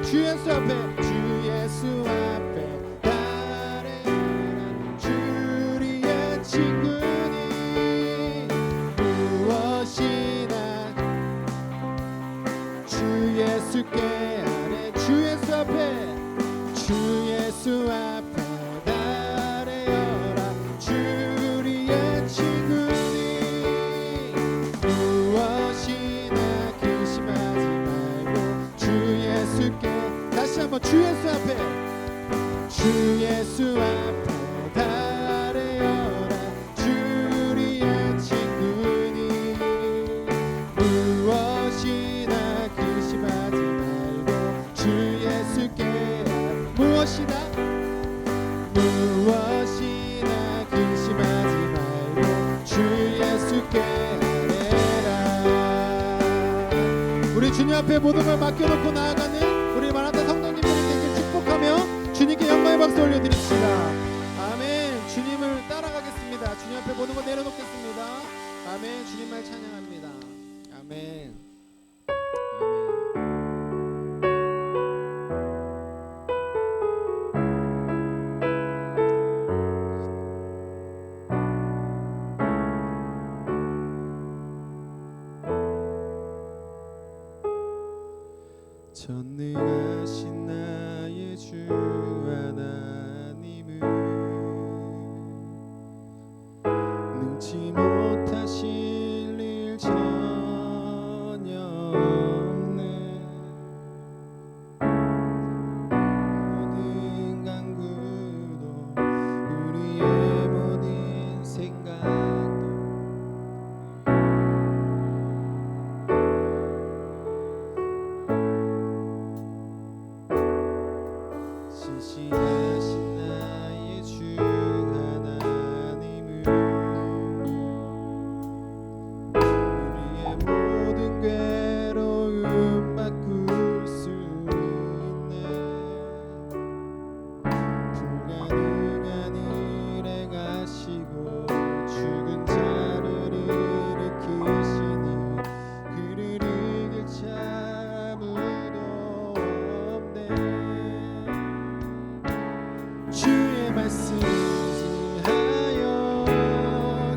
주 예수 앞에 주 예수 앞에 달려라 주리의 친구니 무엇이나 주 예수께 아래 주 예수 앞에 주 예수 앞에 달려라 주리의 친구니 무엇이나 근심하지 말고 주 예수께 다시 한번 주 예수 앞에 주 예수 앞에 달려라 주리의 친구니 무엇이나 근심하지 말고 주 예수께 무엇이나 근심하지 말고 주 예수께 아뢰라. 우리 주님 앞에 모든 걸 맡겨놓고 나아가는 우리 마라타 성도님들이 되길 축복하며 주님께 영광의 박수 올려드립시다. 아멘. 주님을 따라가겠습니다. 주님 앞에 모든 걸 내려놓겠습니다. 아멘. 주님 말 찬양합니다. 아멘. 전능하신 나의 주 하나님은 능치 못하실 일 전혀 없네. 모든 간구도 우리의 모든 생각도 신실하신 나의 주 하나님은 우리의 모든 괴로움 바꿀 수 있네. 불가능한 일에 가시고 죽은 자를 일으키시니 그를 이길 자 아무도 없네. 주의 말씀 의지하여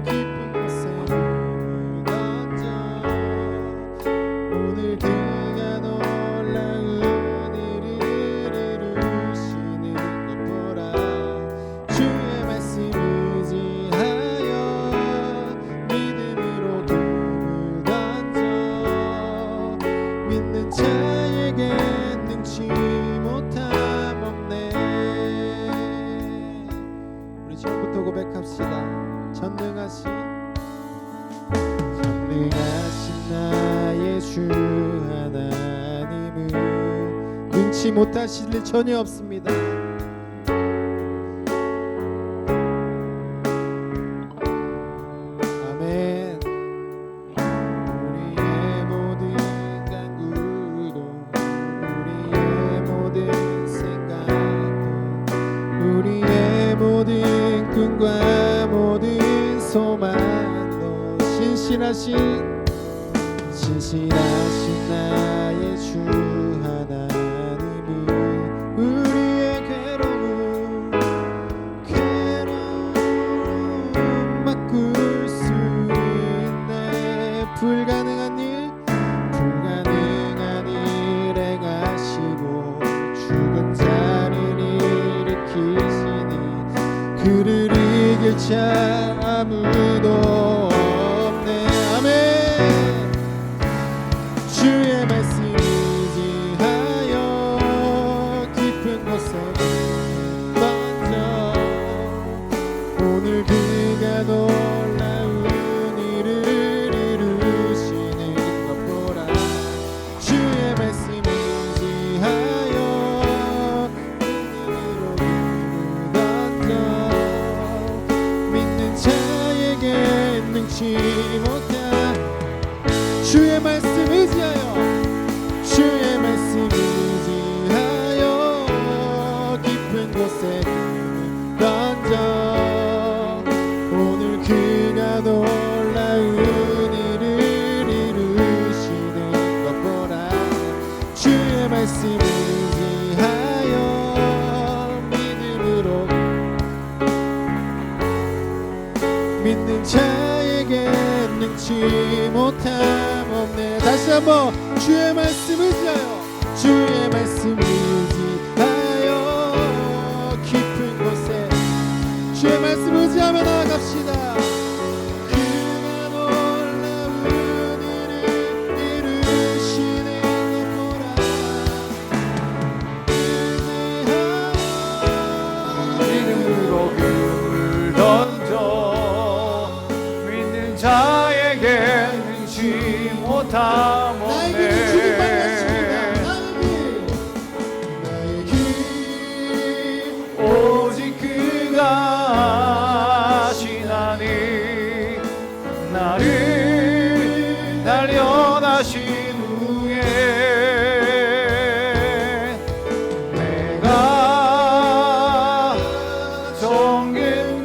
깊은 곳에 눈을 던져 오늘 그가 놀라운 일을 이루시는 것 보라. 주의 말씀 의지하여 믿음으로 금을 던져 믿는 자에게 능치 못함 없네. 지금부터 고백합시다. 전능하신 나의 주 하나님은 능치 못하실 일 전혀 없습니다. 아멘. 우리의 모든 간구도 우리의 모든 생각도 우리의 모든 꿈과 모든 소망도 신실하신 나의 주 하나님은 우리의 괴로움 바꿀 수 있네. 불가능한 일에 가시고 죽은 자를 일으키시니 그를 이길 자 아무도 없네. 아멘. 주의 말씀 의지하여 깊은 곳에 던져 오늘 그가 놀라운 일을 이루시는 것 보라. 주의 말씀 의지하여 믿음으로 금을 던져 믿는 자에게 담 나의 길은 주님 없네. 말씀입니다. 나의 길 오직 그가 하시나니 나를 단련하신 후에 내가 정금같이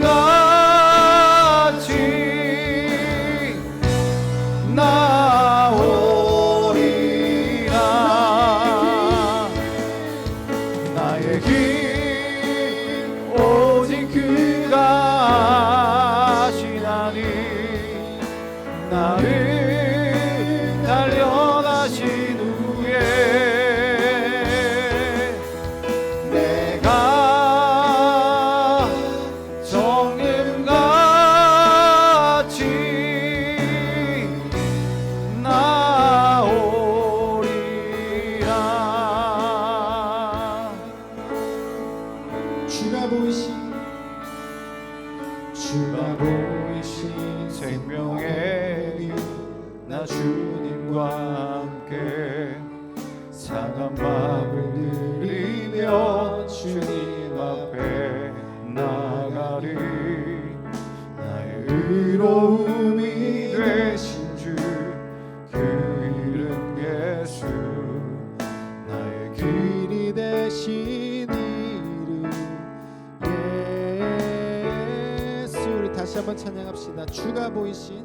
나오리라. 나의 길 오직 그가 하시나니 나를 단련하신 후에 내가 정금같이 나오리라. 주가 보이신 생명의 길, 나 주님과 함께 상한 마음을 들이며 주님 앞에 나가리. 나의 의로움이 되신 주 그 이름 예수. 나의 길이 되신 이름 예수. 우리 다시 한번 찬양합시다. 주가 보이신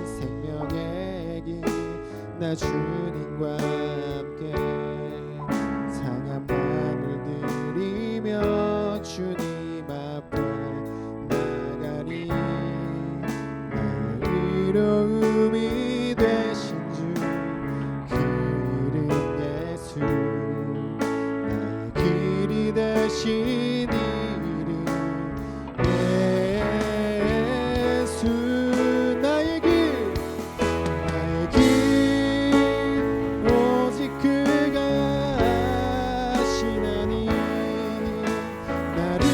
생명의 길, 나 주님과 함께 상한 마음을 들이며 주님 앞에 나가리. 나의 의로움이 되신 주 그 이름 예수. 나의 길이 되신 이름 예수. 나의 길 오직 그가 하시나니 나를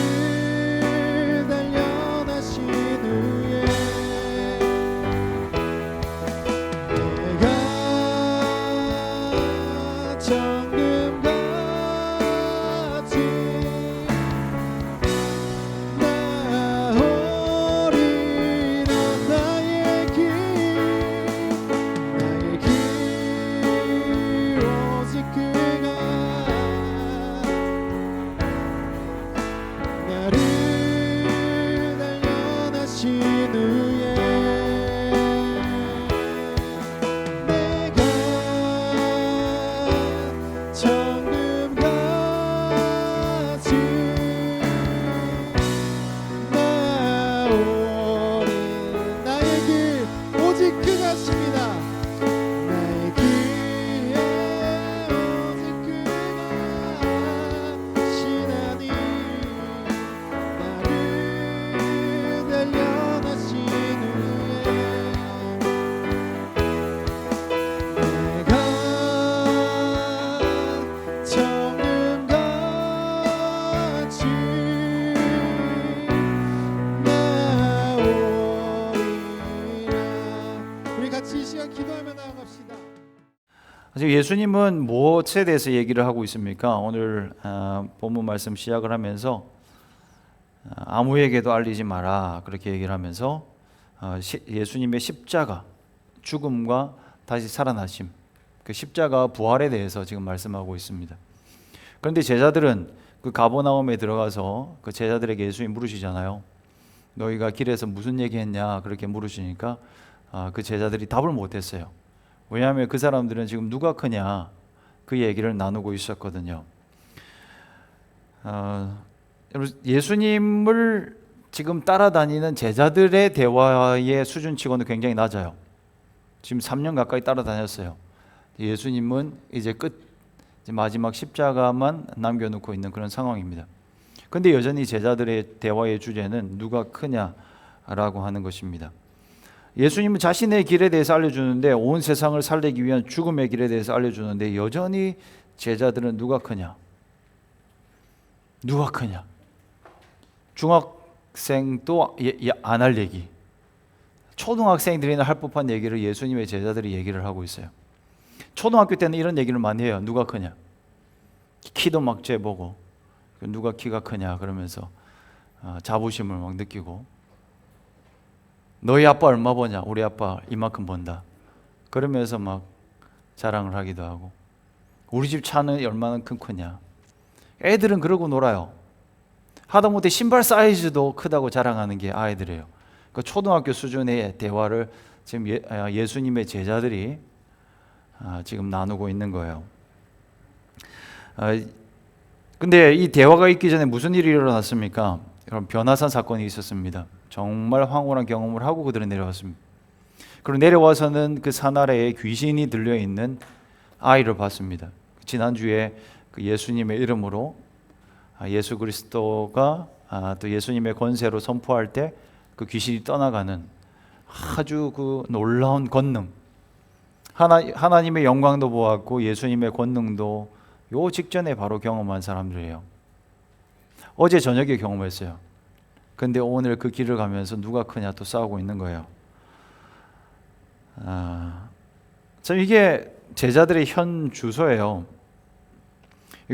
단련하신 후에 내가 정금같이 나오리라. 나의 길 오직 그가 나를 단련하신 후에 내가 정금같이 나오리. 나의 길 오직 그가 하십니다. 나의 길 오직 그가 하시나니 나를 단련하신 후에 내가 정금같이 나오리라. 우리 같이 이 시간 기도하며 나아갑시다. 지금 예수님은 무엇에 대해서 얘기를 하고 있습니까? 오늘 본문 말씀 시작을 하면서 아무에게도 알리지 마라 그렇게 얘기를 하면서 예수님의 십자가, 죽음과 다시 살아나심, 그 십자가 부활에 대해서 지금 말씀하고 있습니다. 그런데 제자들은 그 가버나움에 들어가서 그 제자들에게 예수님 물으시잖아요. 너희가 길에서 무슨 얘기했냐 그렇게 물으시니까 그 제자들이 답을 못했어요. 왜냐하면 그 사람들은 지금 누가 크냐 그 얘기를 나누고 있었거든요. 예수님을 지금 따라다니는 제자들의 대화의 수준치고는 굉장히 낮아요. 지금 3년 가까이 따라다녔어요. 예수님은 이제 마지막 십자가만 남겨놓고 있는 그런 상황입니다. 그런데 여전히 제자들의 대화의 주제는 누가 크냐라고 하는 것입니다. 예수님은 자신의 길에 대해서 알려주는데, 온 세상을 살리기 위한 죽음의 길에 대해서 알려주는데 여전히 제자들은 누가 크냐? 누가 크냐? 중학생도 안 할 얘기, 초등학생들이나 할 법한 얘기를 예수님의 제자들이 얘기를 하고 있어요. 초등학교 때는 이런 얘기를 많이 해요. 누가 크냐? 키도 막 재보고 누가 키가 크냐 그러면서 자부심을 막 느끼고, 너희 아빠 얼마 버냐? 우리 아빠 이만큼 번다. 그러면서 막 자랑을 하기도 하고, 우리 집 차는 얼마만큼 크냐? 애들은 그러고 놀아요. 하다못해 신발 사이즈도 크다고 자랑하는 게 아이들이에요. 그 초등학교 수준의 대화를 지금 예수님의 제자들이 지금 나누고 있는 거예요. 근데 이 대화가 있기 전에 무슨 일이 일어났습니까? 그럼 변화산 사건이 있었습니다. 정말 황홀한 경험을 하고 그들은 내려왔습니다. 그리고 내려와서는 그 산 아래에 귀신이 들려있는 아이를 봤습니다. 지난주에 그 예수님의 이름으로 예수 그리스도가 또 예수님의 권세로 선포할 때 그 귀신이 떠나가는 아주 그 놀라운 권능, 하나님의 영광도 보았고 예수님의 권능도 요 직전에 바로 경험한 사람들이에요. 어제 저녁에 경험했어요. 근데 오늘 그 길을 가면서 누가 크냐 또 싸우고 있는 거예요. 참 이게 제자들의 현 주소예요.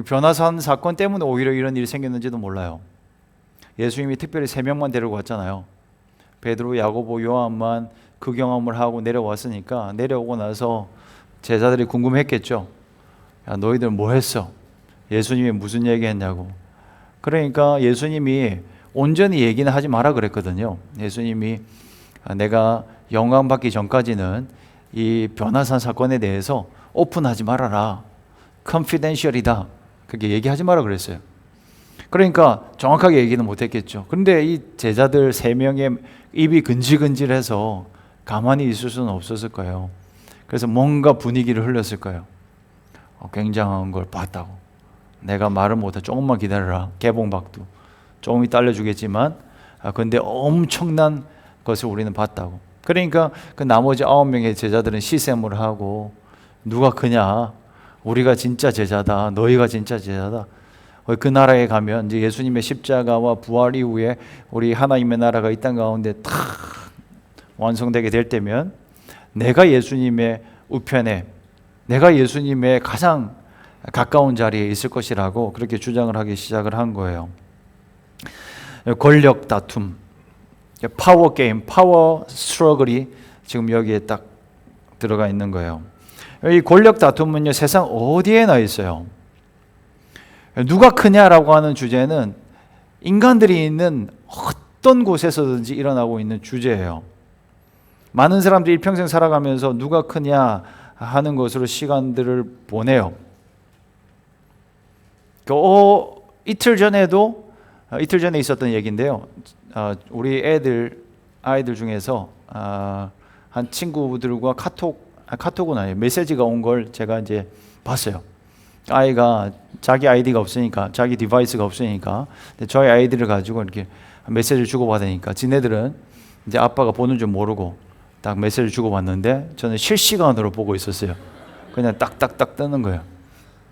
변화산 사건 때문에 오히려 이런 일이 생겼는지도 몰라요. 예수님이 특별히 3명만 데리고 왔잖아요. 베드로, 야고보, 요한만 그 경험을 하고 내려왔으니까 내려오고 나서 제자들이 궁금했겠죠. 야, 너희들 뭐 했어? 예수님이 무슨 얘기 했냐고. 그러니까 예수님이 온전히 얘기는 하지 마라 그랬거든요. 예수님이 내가 영광 받기 전까지는 이 변화산 사건에 대해서 오픈하지 말아라. confidential이다. 그렇게 얘기하지 마라 그랬어요. 그러니까 정확하게 얘기는 못했겠죠. 그런데 이 제자들 3명의 입이 근질근질해서 가만히 있을 수는 없었을 거예요. 그래서 뭔가 분위기를 흘렸을 거예요. 굉장한 걸 봤다고. 내가 말을 못해. 조금만 기다려라. 개봉박두. 조금 이따 알려주겠지만 근데 엄청난 것을 우리는 봤다고. 그러니까 그 나머지 9명의 제자들은 시샘을 하고, 누가 크냐? 우리가 진짜 제자다. 너희가 진짜 제자다. 그 나라에 가면 이제 예수님의 십자가와 부활 이후에 우리 하나님의 나라가 이 땅 가운데 탁 완성되게 될 때면 내가 예수님의 우편에, 내가 예수님의 가장 가까운 자리에 있을 것이라고 그렇게 주장을 하기 시작을 한 거예요. 권력 다툼, 파워 게임, 파워 스트러글이 지금 여기에 딱 들어가 있는 거예요. 이 권력 다툼은요, 세상 어디에나 있어요. 누가 크냐라고 하는 주제는 인간들이 있는 어떤 곳에서든지 일어나고 있는 주제예요. 많은 사람들이 일평생 살아가면서 누가 크냐 하는 것으로 시간들을 보내요. 이틀 전에 있었던 얘기인데요. 우리 아이들 중에서 한 친구들과 카톡은 아니에요. 메시지가 온 걸 제가 이제 봤어요. 아이가 자기 아이디가 없으니까, 자기 디바이스가 없으니까 저희 아이들을 가지고 이렇게 메시지를 주고받으니까 지네들은 이제 아빠가 보는 줄 모르고 딱 메시지를 주고받는데 저는 실시간으로 보고 있었어요. 그냥 딱딱딱 뜨는 거예요.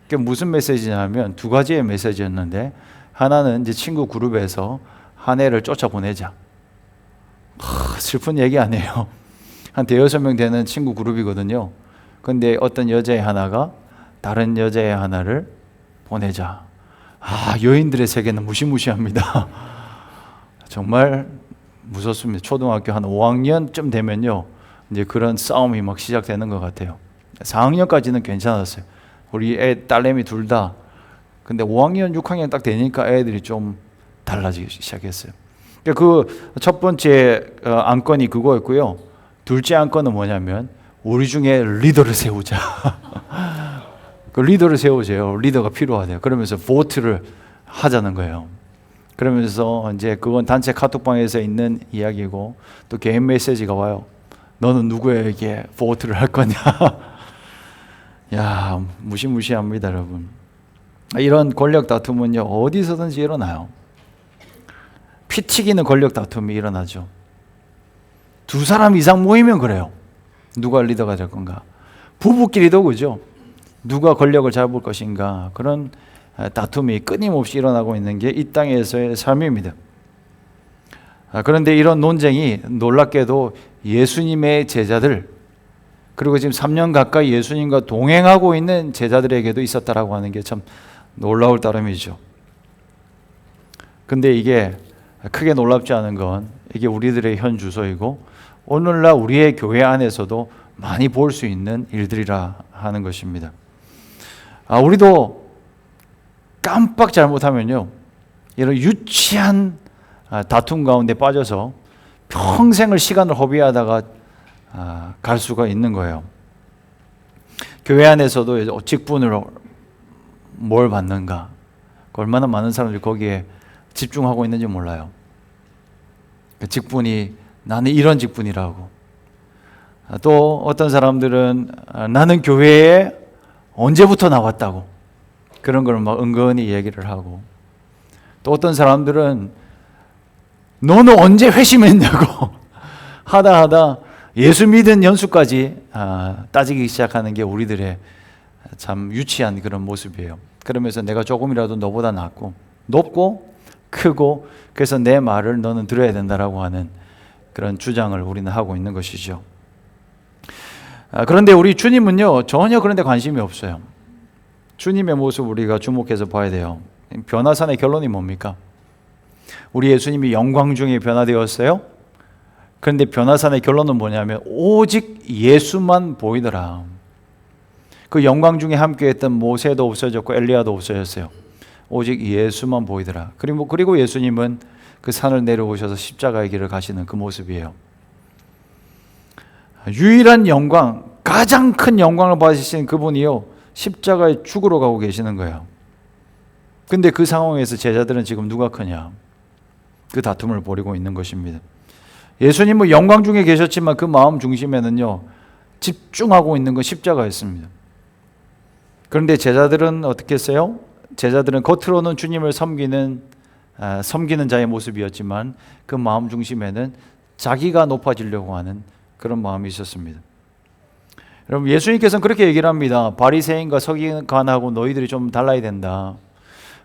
그게 무슨 메시지냐면 2가지의 메시지였는데, 하나는 이제 친구 그룹에서 한 애를 쫓아보내자. 슬픈 얘기 아니에요. 한 5-6명 되는 친구 그룹이거든요. 근데 어떤 여자애 하나가 다른 여자애 하나를 보내자. 여인들의 세계는 무시무시합니다. 정말 무섭습니다. 초등학교 한 5학년쯤 되면요, 이제 그런 싸움이 막 시작되는 것 같아요. 4학년까지는 괜찮았어요. 우리 딸내미 둘 다. 근데 5학년, 6학년 딱 되니까 애들이 좀 달라지기 시작했어요. 그 첫 번째 안건이 그거였고요. 둘째 안건은 뭐냐면 우리 중에 리더를 세우자. 그 리더를 세우세요. 리더가 필요하대요. 그러면서 보트를 하자는 거예요. 그러면서 이제 그건 단체 카톡방에서 있는 이야기고, 또 개인 메시지가 와요. 너는 누구에게 보트를 할 거냐? 야, 무시무시합니다, 여러분. 이런 권력 다툼은요, 어디서든지 일어나요. 피 튀기는 권력 다툼이 일어나죠. 2사람 이상 모이면 그래요. 누가 리더가 될 건가? 부부끼리도 그죠. 누가 권력을 잡을 것인가? 그런 다툼이 끊임없이 일어나고 있는 게 이 땅에서의 삶입니다. 그런데 이런 논쟁이 놀랍게도 예수님의 제자들, 그리고 지금 3년 가까이 예수님과 동행하고 있는 제자들에게도 있었다라고 하는 게 참 놀라울 따름이죠. 근데 이게 크게 놀랍지 않은 건 이게 우리들의 현 주소이고 오늘날 우리의 교회 안에서도 많이 볼 수 있는 일들이라 하는 것입니다. 우리도 깜빡 잘못하면요, 이런 유치한 다툼 가운데 빠져서 평생을 시간을 허비하다가 갈 수가 있는 거예요. 교회 안에서도 직분을 뭘 받는가, 얼마나 많은 사람들이 거기에 집중하고 있는지 몰라요. 그 직분이 나는 이런 직분이라고, 또 어떤 사람들은 나는 교회에 언제부터 나왔다고 그런 걸 막 은근히 얘기를 하고, 또 어떤 사람들은 너는 언제 회심했냐고 하다 예수 믿은 연수까지 따지기 시작하는 게 우리들의 참 유치한 그런 모습이에요. 그러면서 내가 조금이라도 너보다 낫고 높고 크고 그래서 내 말을 너는 들어야 된다라고 하는 그런 주장을 우리는 하고 있는 것이죠. 그런데 우리 주님은요, 전혀 그런 데 관심이 없어요. 주님의 모습 우리가 주목해서 봐야 돼요. 변화산의 결론이 뭡니까? 우리 예수님이 영광 중에 변화되었어요. 그런데 변화산의 결론은 뭐냐면 오직 예수만 보이더라. 그 영광 중에 함께했던 모세도 없어졌고 엘리야도 없어졌어요. 오직 예수만 보이더라. 그리고 예수님은 그 산을 내려오셔서 십자가의 길을 가시는 그 모습이에요. 유일한 영광, 가장 큰 영광을 받으신 그분이요, 십자가에 죽으러 가고 계시는 거예요. 근데 그 상황에서 제자들은 지금 누가 크냐, 그 다툼을 벌이고 있는 것입니다. 예수님은 영광 중에 계셨지만 그 마음 중심에는요, 집중하고 있는 건 십자가였습니다. 그런데 제자들은 어떻게 했어요? 제자들은 겉으로는 주님을 섬기는 자의 모습이었지만 그 마음 중심에는 자기가 높아지려고 하는 그런 마음이 있었습니다. 여러분, 예수님께서는 그렇게 얘기를 합니다. 바리새인과 서기관하고 너희들이 좀 달라야 된다.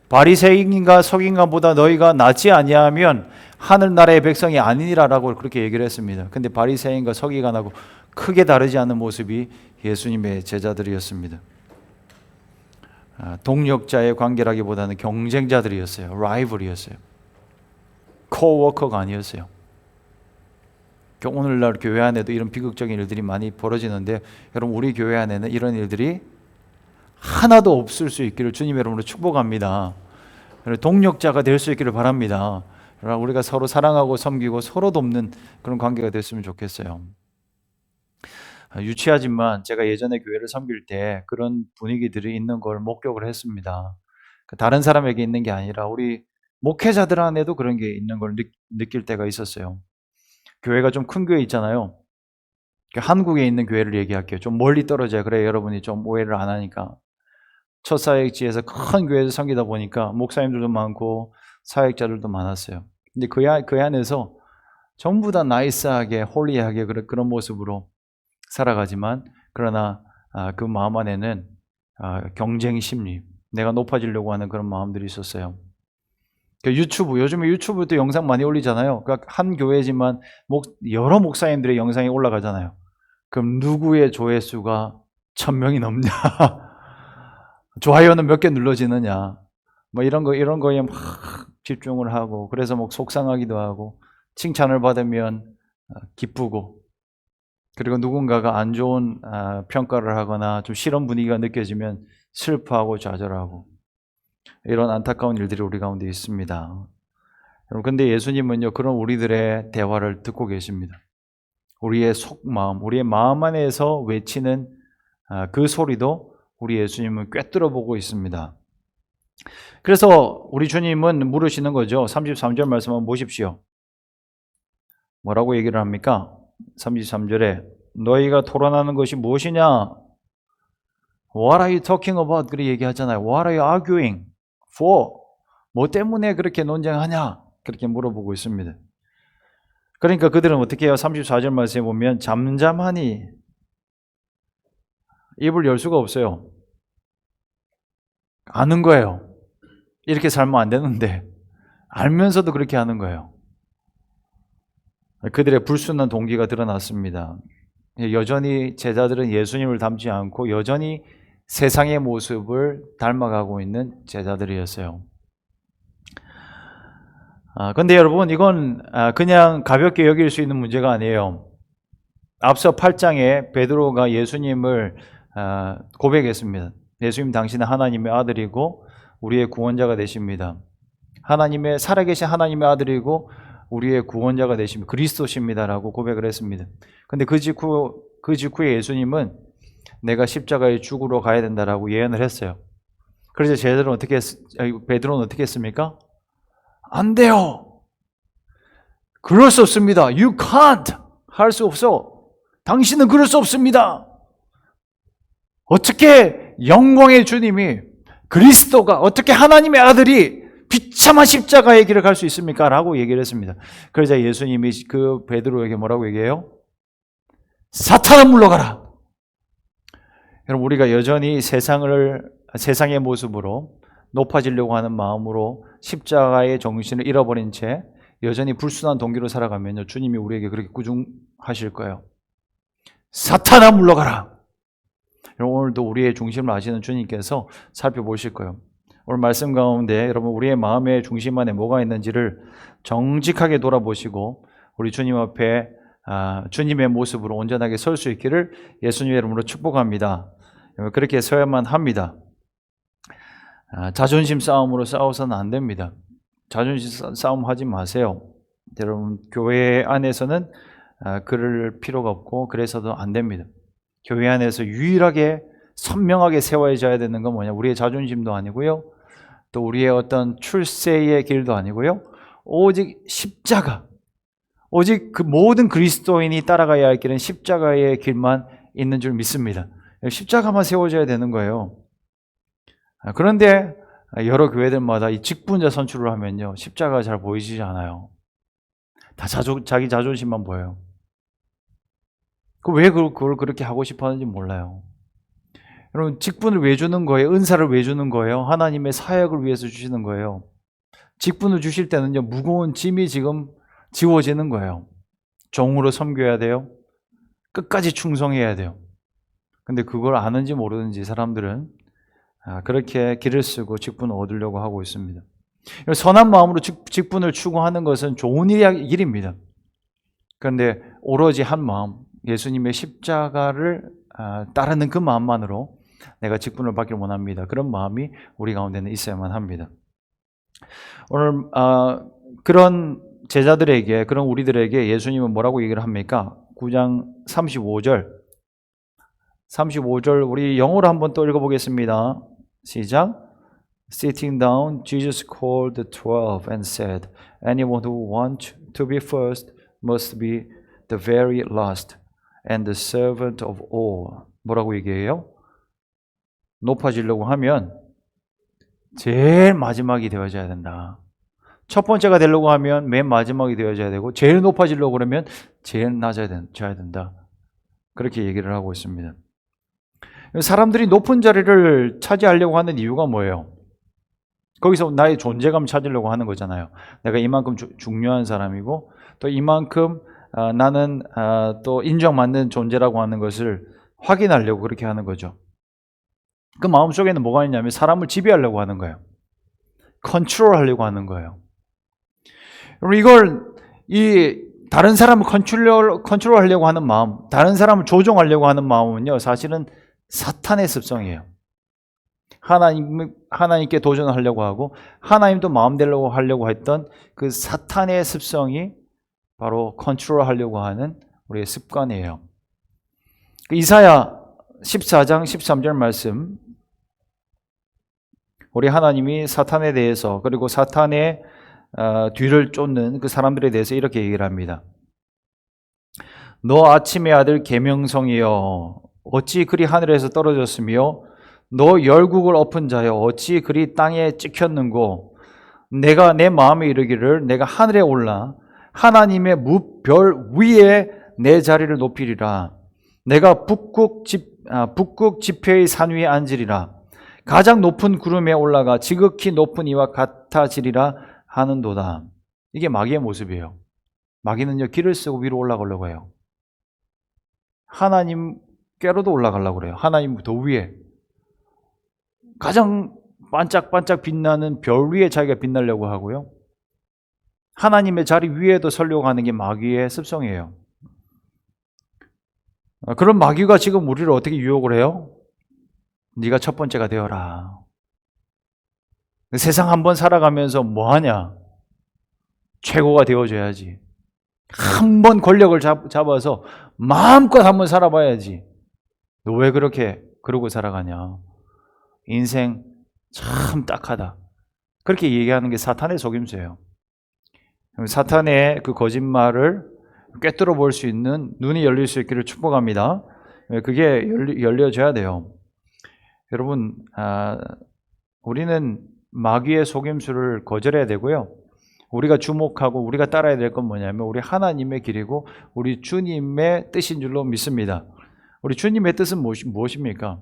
바리새인과 서기관보다 너희가 낫지 아니하면 하늘나라의 백성이 아니니라라고 그렇게 얘기를 했습니다. 근데 바리새인과 서기관하고 크게 다르지 않은 모습이 예수님의 제자들이었습니다. 동력자의 관계라기보다는 경쟁자들이었어요. 라이벌이었어요. 코워커가 아니었어요. 오늘날 교회 안에도 이런 비극적인 일들이 많이 벌어지는데, 여러분, 우리 교회 안에는 이런 일들이 하나도 없을 수 있기를 주님의 이름으로 축복합니다. 동력자가 될 수 있기를 바랍니다. 우리가 서로 사랑하고 섬기고 서로 돕는 그런 관계가 됐으면 좋겠어요. 유치하지만 제가 예전에 교회를 섬길 때 그런 분위기들이 있는 걸 목격을 했습니다. 다른 사람에게 있는 게 아니라 우리 목회자들 안에도 그런 게 있는 걸 느낄 때가 있었어요. 교회가 좀 큰 교회 있잖아요. 한국에 있는 교회를 얘기할게요. 좀 멀리 떨어져야 그래 여러분이 좀 오해를 안 하니까. 첫 사역지에서 큰 교회에서 섬기다 보니까 목사님들도 많고 사역자들도 많았어요. 근데 그 안에서 전부 다 나이스하게 홀리하게 그런 모습으로 살아가지만, 그러나 그 마음 안에는 경쟁 심리, 내가 높아지려고 하는 그런 마음들이 있었어요. 요즘에 유튜브도 영상 많이 올리잖아요. 그러니까 한 교회지만 여러 목사님들의 영상이 올라가잖아요. 그럼 누구의 조회수가 1000명이 넘냐? 좋아요는 몇 개 눌러지느냐? 뭐 이런 거에 막 집중을 하고, 그래서 뭐 속상하기도 하고, 칭찬을 받으면 기쁘고, 그리고 누군가가 안 좋은 평가를 하거나 좀 싫은 분위기가 느껴지면 슬퍼하고 좌절하고, 이런 안타까운 일들이 우리 가운데 있습니다. 그런데 예수님은요, 그런 우리들의 대화를 듣고 계십니다. 우리의 속마음, 우리의 마음 안에서 외치는 그 소리도 우리 예수님은 꿰뚫어 보고 있습니다. 그래서 우리 주님은 물으시는 거죠. 33절 말씀 한번 보십시오. 뭐라고 얘기를 합니까? 33절에 너희가 토론하는 것이 무엇이냐? What are you talking about? 그렇게 얘기하잖아요. What are you arguing for? 뭐 때문에 그렇게 논쟁하냐? 그렇게 물어보고 있습니다. 그러니까 그들은 어떻게 해요? 34절 말씀에 보면 잠잠하니, 입을 열 수가 없어요. 아는 거예요. 이렇게 살면 안 되는데 알면서도 그렇게 하는 거예요. 그들의 불순한 동기가 드러났습니다. 여전히 제자들은 예수님을 닮지 않고 여전히 세상의 모습을 닮아가고 있는 제자들이었어요. 근데 여러분, 이건 그냥 가볍게 여길 수 있는 문제가 아니에요. 앞서 8장에 베드로가 예수님을 고백했습니다. 예수님, 당신은 하나님의 아들이고 우리의 구원자가 되십니다. 하나님의 살아계신 하나님의 아들이고 우리의 구원자가 되십니다. 그리스도십니다라고 고백을 했습니다. 근데 그 직후에 예수님은 내가 십자가에 죽으러 가야 된다라고 예언을 했어요. 그래서 베드로는 어떻게 했습니까? 안 돼요. 그럴 수 없습니다. You can't. 할 수 없어. 당신은 그럴 수 없습니다. 어떻게 영광의 주님이, 그리스도가, 어떻게 하나님의 아들이 비참한 십자가의 길을 갈 수 있습니까? 라고 얘기를 했습니다. 그러자 예수님이 그 베드로에게 뭐라고 얘기해요? 사탄아 물러가라. 여러분, 우리가 여전히 세상의 모습으로 높아지려고 하는 마음으로 십자가의 정신을 잃어버린 채 여전히 불순한 동기로 살아가면요, 주님이 우리에게 그렇게 꾸중하실 거예요. 사탄아 물러가라. 여러분, 오늘도 우리의 중심을 아시는 주님께서 살펴보실 거예요. 오늘 말씀 가운데 여러분, 우리의 마음의 중심 안에 뭐가 있는지를 정직하게 돌아보시고 우리 주님 앞에 주님의 모습으로 온전하게 설 수 있기를 예수님의 이름으로 축복합니다. 그렇게 서야만 합니다. 자존심 싸움으로 싸워서는 안 됩니다. 자존심 싸움 하지 마세요. 여러분, 교회 안에서는 그럴 필요가 없고 그래서도 안 됩니다. 교회 안에서 유일하게 선명하게 세워져야 되는 건 뭐냐? 우리의 자존심도 아니고요, 또 우리의 어떤 출세의 길도 아니고요, 오직 십자가, 오직 그 모든 그리스도인이 따라가야 할 길은 십자가의 길만 있는 줄 믿습니다. 십자가만 세워져야 되는 거예요. 그런데 여러 교회들마다 이 직분자 선출을 하면요, 십자가가 잘 보이지 않아요. 다 자기 자존심만 보여요. 왜 그걸 그렇게 하고 싶어 하는지 몰라요. 여러분, 직분을 왜 주는 거예요? 은사를 왜 주는 거예요? 하나님의 사역을 위해서 주시는 거예요. 직분을 주실 때는요, 무거운 짐이 지금 지워지는 거예요. 종으로 섬겨야 돼요. 끝까지 충성해야 돼요. 근데 그걸 아는지 모르는지 사람들은 그렇게 길을 쓰고 직분을 얻으려고 하고 있습니다. 선한 마음으로 직분을 추구하는 것은 좋은 일입니다. 그런데 오로지 한 마음, 예수님의 십자가를 따르는 그 마음만으로 내가 직분을 받기를 원합니다. 그런 마음이 우리 가운데는 있어야만 합니다. 오늘 그런 제자들에게, 그런 우리들에게 예수님은 뭐라고 얘기를 합니까? 9장 35절 우리 영어로 한번 또 읽어보겠습니다. 시작. Sitting down, Jesus called the 12 and said, Anyone who wants to be first must be the very last and the servant of all. 뭐라고 얘기해요? 높아지려고 하면 제일 마지막이 되어져야 된다. 첫 번째가 되려고 하면 맨 마지막이 되어져야 되고, 제일 높아지려고 그러면 제일 낮아야 된다. 그렇게 얘기를 하고 있습니다. 사람들이 높은 자리를 차지하려고 하는 이유가 뭐예요? 거기서 나의 존재감 찾으려고 하는 거잖아요. 내가 이만큼 중요한 사람이고, 또 이만큼 나는 또 인정받는 존재라고 하는 것을 확인하려고 그렇게 하는 거죠. 그 마음속에는 뭐가 있냐면 사람을 지배하려고 하는 거예요. 컨트롤하려고 하는 거예요. 여러분, 다른 사람을 컨트롤하려고 하는 마음, 다른 사람을 조종하려고 하는 마음은요, 사실은 사탄의 습성이에요. 하나님께 도전하려고 하고 하나님도 마음대로 하려고 했던 그 사탄의 습성이 바로 컨트롤하려고 하는 우리의 습관이에요. 이사야 14장 13절 말씀, 우리 하나님이 사탄에 대해서, 그리고 사탄의 뒤를 쫓는 그 사람들에 대해서 이렇게 얘기를 합니다. 너 아침의 아들 계명성이여, 어찌 그리 하늘에서 떨어졌으며 너 열국을 엎은 자여, 어찌 그리 땅에 찍혔는고. 내가 내 마음에 이르기를 내가 하늘에 올라 하나님의 무별 위에 내 자리를 높이리라. 내가 북극 지폐의 산 위에 앉으리라. 가장 높은 구름에 올라가 지극히 높은 이와 같아지리라 하는도다. 이게 마귀의 모습이에요. 마귀는요, 길을 쓰고 위로 올라가려고 해요. 하나님께로도 올라가려고 그래요. 하나님 더 위에. 가장 반짝반짝 빛나는 별 위에 자기가 빛나려고 하고요. 하나님의 자리 위에도 서려고 하는 게 마귀의 습성이에요. 그런 마귀가 지금 우리를 어떻게 유혹을 해요? 네가 첫 번째가 되어라. 세상 한번 살아가면서 뭐하냐? 최고가 되어줘야지. 한번 권력을 잡아서 마음껏 한번 살아봐야지. 너 왜 그렇게 그러고 살아가냐? 인생 참 딱하다. 그렇게 얘기하는 게 사탄의 속임수예요. 사탄의 그 거짓말을 꿰뚫어 볼 수 있는 눈이 열릴 수 있기를 축복합니다. 그게 열려져야 돼요. 여러분, 우리는 마귀의 속임수를 거절해야 되고요. 우리가 주목하고 우리가 따라야 될 건 뭐냐면 우리 하나님의 길이고 우리 주님의 뜻인 줄로 믿습니다. 우리 주님의 뜻은 무엇입니까?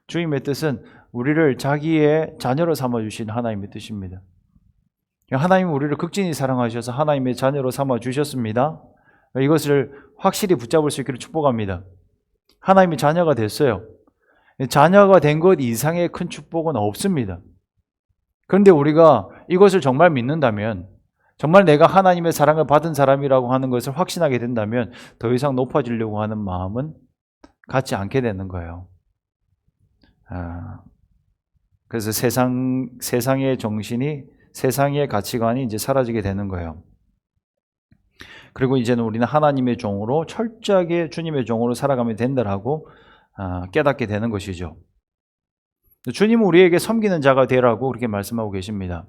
주님의 뜻은 우리를 자기의 자녀로 삼아주신 하나님의 뜻입니다. 하나님은 우리를 극진히 사랑하셔서 하나님의 자녀로 삼아주셨습니다. 이것을 확실히 붙잡을 수 있기를 축복합니다. 하나님의 자녀가 됐어요. 자녀가 된 것 이상의 큰 축복은 없습니다. 그런데 우리가 이것을 정말 믿는다면, 정말 내가 하나님의 사랑을 받은 사람이라고 하는 것을 확신하게 된다면 더 이상 높아지려고 하는 마음은 갖지 않게 되는 거예요. 그래서 세상의 정신이, 세상의 가치관이 이제 사라지게 되는 거예요. 그리고 이제는 우리는 하나님의 종으로 철저하게 주님의 종으로 살아가면 된다라고 깨닫게 되는 것이죠. 주님은 우리에게 섬기는 자가 되라고 그렇게 말씀하고 계십니다.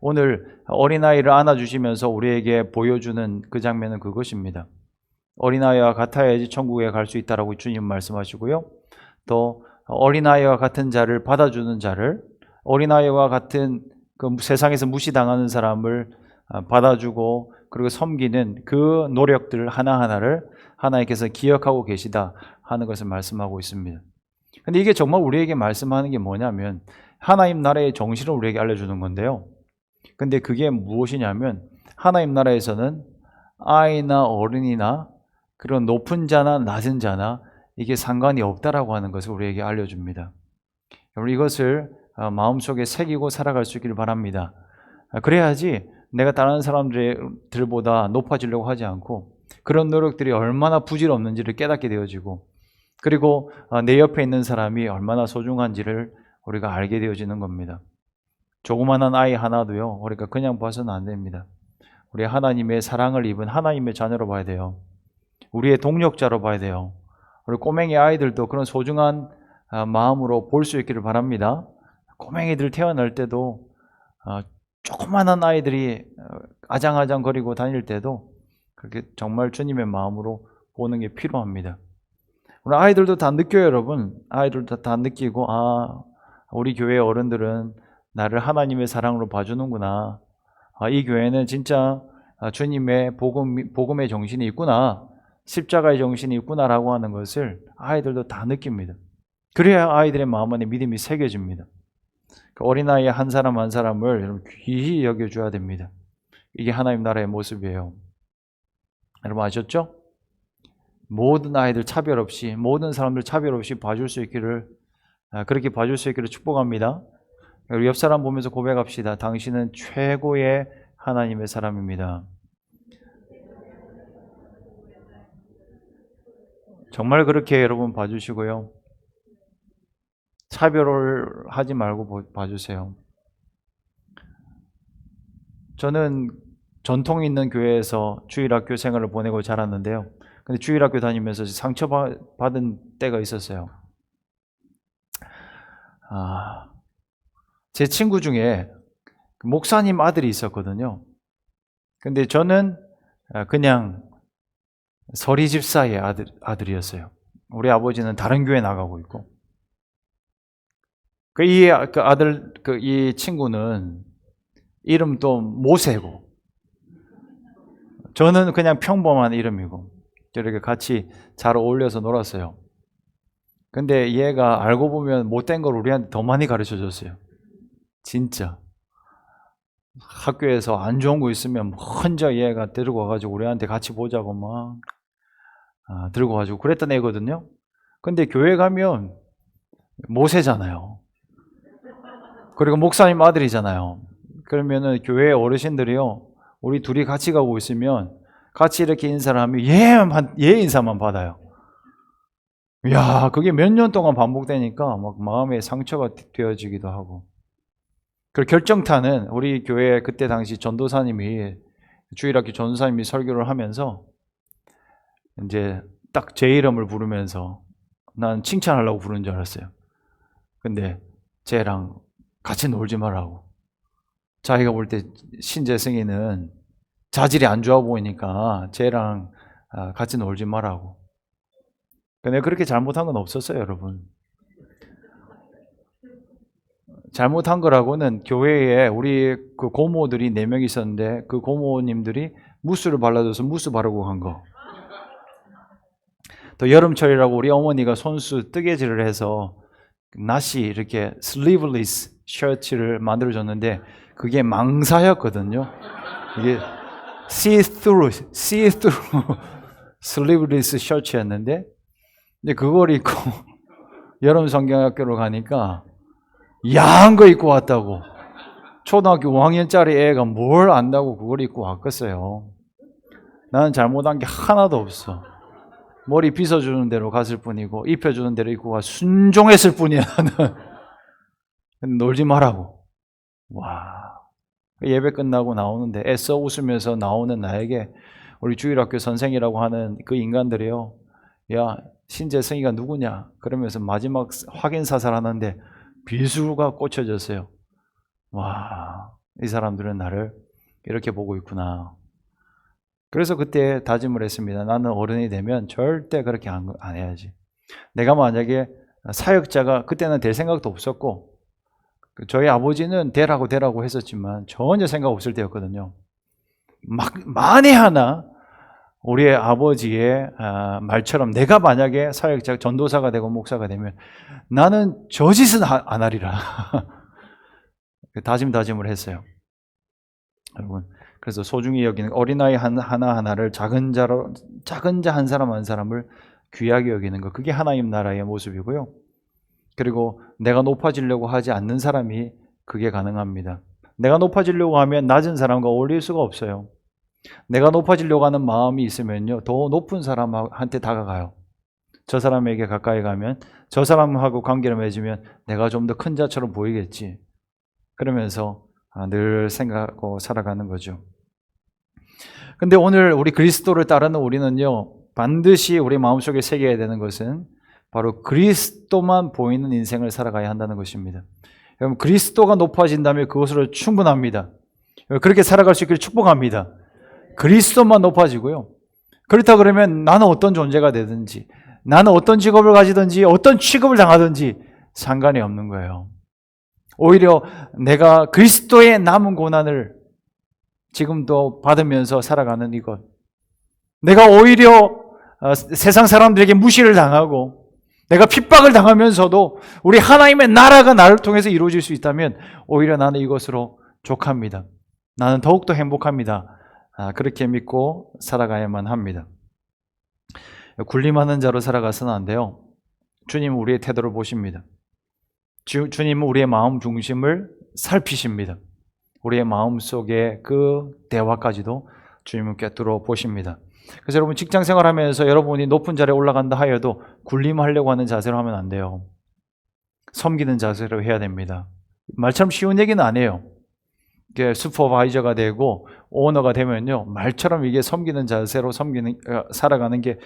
오늘 어린아이를 안아주시면서 우리에게 보여주는 그 장면은 그것입니다. 어린아이와 같아야지 천국에 갈 수 있다라고 주님 말씀하시고요. 또 어린아이와 같은 자를 받아주는 자를, 어린아이와 같은 그 세상에서 무시당하는 사람을 받아주고 그리고 섬기는 그 노력들 하나하나를 하나님께서 기억하고 계시다 하는 것을 말씀하고 있습니다. 근데 이게 정말 우리에게 말씀하는 게 뭐냐면 하나님 나라의 정신을 우리에게 알려주는 건데요. 근데 그게 무엇이냐면 하나님 나라에서는 아이나 어른이나 그런 높은 자나 낮은 자나 이게 상관이 없다라고 하는 것을 우리에게 알려줍니다. 여러분 이것을 마음속에 새기고 살아갈 수 있기를 바랍니다. 그래야지 내가 다른 사람들보다 높아지려고 하지 않고 그런 노력들이 얼마나 부질없는지를 깨닫게 되어지고 그리고 내 옆에 있는 사람이 얼마나 소중한지를 우리가 알게 되어지는 겁니다. 조그마한 아이 하나도요, 우리가 그냥 봐서는 안 됩니다. 우리 하나님의 사랑을 입은 하나님의 자녀로 봐야 돼요. 우리의 동력자로 봐야 돼요. 우리 꼬맹이 아이들도 그런 소중한 마음으로 볼 수 있기를 바랍니다. 꼬맹이들 태어날 때도 조그마한 아이들이 아장아장거리고 다닐 때도 그렇게 정말 주님의 마음으로 보는 게 필요합니다. 우리 아이들도 다 느껴요, 여러분. 아이들도 다 느끼고 우리 교회 어른들은 나를 하나님의 사랑으로 봐주는구나. 이 교회는 진짜 주님의 복음의 정신이 있구나. 십자가의 정신이 있구나라고 하는 것을 아이들도 다 느낍니다. 그래야 아이들의 마음 안에 믿음이 새겨집니다. 그 어린아이 한 사람 한 사람을 여러분 귀히 여겨줘야 됩니다. 이게 하나님 나라의 모습이에요. 여러분 아셨죠? 모든 아이들 차별 없이, 모든 사람들 차별 없이 봐줄 수 있기를, 그렇게 봐줄 수 있기를 축복합니다. 우리 옆 사람 보면서 고백합시다. 당신은 최고의 하나님의 사람입니다. 정말 그렇게 여러분 봐주시고요. 차별을 하지 말고 봐주세요. 저는 전통 있는 교회에서 주일학교 생활을 보내고 자랐는데요. 근데 주일학교 다니면서 상처받은 때가 있었어요. 제 친구 중에 목사님 아들이 있었거든요. 근데 저는 그냥 서리 집사의 아들이었어요. 우리 아버지는 다른 교회 나가고 있고. 이 친구는 이름도 모세고, 저는 그냥 평범한 이름이고, 이렇게 같이 잘 어울려서 놀았어요. 근데 얘가 알고 보면 못된 걸 우리한테 더 많이 가르쳐 줬어요. 진짜. 학교에서 안 좋은 거 있으면 혼자 얘가 데리고 와가지고 우리한테 같이 보자고 막 들고 와가지고 그랬던 애거든요. 근데 교회 가면 모세잖아요. 그리고 목사님 아들이잖아요. 그러면은 교회 어르신들이요, 우리 둘이 같이 가고 있으면 같이 이렇게 인사를 하면 얘 인사만 받아요. 야, 그게 몇 년 동안 반복되니까 막 마음에 상처가 되어지기도 하고. 그 결정타는 우리 교회 그때 당시 전도사님이, 주일학교 전도사님이 설교를 하면서 이제 딱 제 이름을 부르면서 난 칭찬하려고 부르는 줄 알았어요. 근데 쟤랑 같이 놀지 말라고. 자기가 볼 때 신재승이는 자질이 안 좋아 보이니까 쟤랑 같이 놀지 말라고. 근데 그렇게 잘못한 건 없었어요, 여러분. 잘못한 거라고는 교회에 우리 그 고모들이 4명 있었는데 그 고모님들이 무스를 발라줘서 무스 바르고 간 거. 또 여름철이라고 우리 어머니가 손수 뜨개질을 해서 나시 이렇게 슬리브리스 셔츠를 만들어줬는데 그게 망사였거든요. 이게 see-through 슬리브리스 셔츠였는데, 근데 그걸 입고 여름 성경학교로 가니까 야한 거 입고 왔다고. 초등학교 5학년짜리 애가 뭘 안다고 그걸 입고 왔겠어요. 나는 잘못한 게 하나도 없어. 머리 빗어주는 대로 갔을 뿐이고 입혀주는 대로 입고 가 순종했을 뿐이야. 나는 놀지 말라고. 와, 예배 끝나고 나오는데 애써 웃으면서 나오는 나에게 우리 주일학교 선생이라고 하는 그 인간들이요, 야, 신재승이가 누구냐 그러면서 마지막 확인 사살하는데 비수가 꽂혀졌어요. 와, 이 사람들은 나를 이렇게 보고 있구나. 그래서 그때 다짐을 했습니다. 나는 어른이 되면 절대 그렇게 안 해야지. 내가 만약에 사역자가, 그때는 될 생각도 없었고 저희 아버지는 되라고 했었지만 전혀 생각 없을 때였거든요. 만에 하나 우리 아버지의 말처럼 내가 만약에 사역자, 전도사가 되고 목사가 되면 나는 저 짓은 안 하리라. 다짐을 했어요. 여러분, 그래서 소중히 여기는 어린아이 하나하나를 작은 자 한 사람 한 사람을 귀하게 여기는 것, 그게 하나님 나라의 모습이고요. 그리고 내가 높아지려고 하지 않는 사람이 그게 가능합니다. 내가 높아지려고 하면 낮은 사람과 어울릴 수가 없어요. 내가 높아지려고 하는 마음이 있으면요, 더 높은 사람한테 다가가요. 저 사람에게 가까이 가면, 저 사람하고 관계를 맺으면 내가 좀 더 큰 자처럼 보이겠지. 그러면서 늘 생각하고 살아가는 거죠. 근데 오늘 우리 그리스도를 따르는 우리는요, 반드시 우리 마음속에 새겨야 되는 것은 바로 그리스도만 보이는 인생을 살아가야 한다는 것입니다. 여러분, 그리스도가 높아진다면 그것으로 충분합니다. 그렇게 살아갈 수 있기를 축복합니다. 그리스도만 높아지고요. 그렇다 그러면 나는 어떤 존재가 되든지, 나는 어떤 직업을 가지든지, 어떤 취급을 당하든지 상관이 없는 거예요. 오히려 내가 그리스도의 남은 고난을 지금도 받으면서 살아가는 이것, 내가 오히려 세상 사람들에게 무시를 당하고 내가 핍박을 당하면서도 우리 하나님의 나라가 나를 통해서 이루어질 수 있다면 오히려 나는 이것으로 족합니다. 나는 더욱더 행복합니다. 그렇게 믿고 살아가야만 합니다. 군림하는 자로 살아가서는 안 돼요. 주님은 우리의 태도를 보십니다. 주님은 우리의 마음 중심을 살피십니다. 우리의 마음 속의 그 대화까지도 주님은 꿰뚫어 보십니다. 그래서 여러분, 직장 생활하면서 여러분이 높은 자리에 올라간다 하여도 군림하려고 하는 자세로 하면 안 돼요. 섬기는 자세로 해야 됩니다. 말처럼 쉬운 얘기는 아니에요. 슈퍼바이저가 되고 오너가 되면요, 말처럼 이게 섬기는 자세로 살아가는 게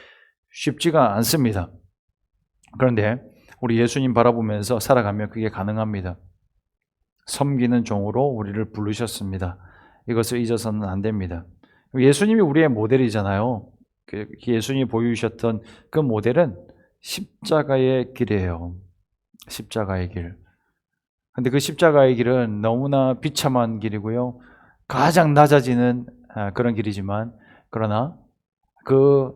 쉽지가 않습니다. 그런데 우리 예수님 바라보면서 살아가면 그게 가능합니다. 섬기는 종으로 우리를 부르셨습니다. 이것을 잊어서는 안 됩니다. 예수님이 우리의 모델이잖아요. 예수님이 보여주셨던 그 모델은 십자가의 길이에요. 십자가의 길. 근데 그 십자가의 길은 너무나 비참한 길이고요, 가장 낮아지는 그런 길이지만, 그러나 그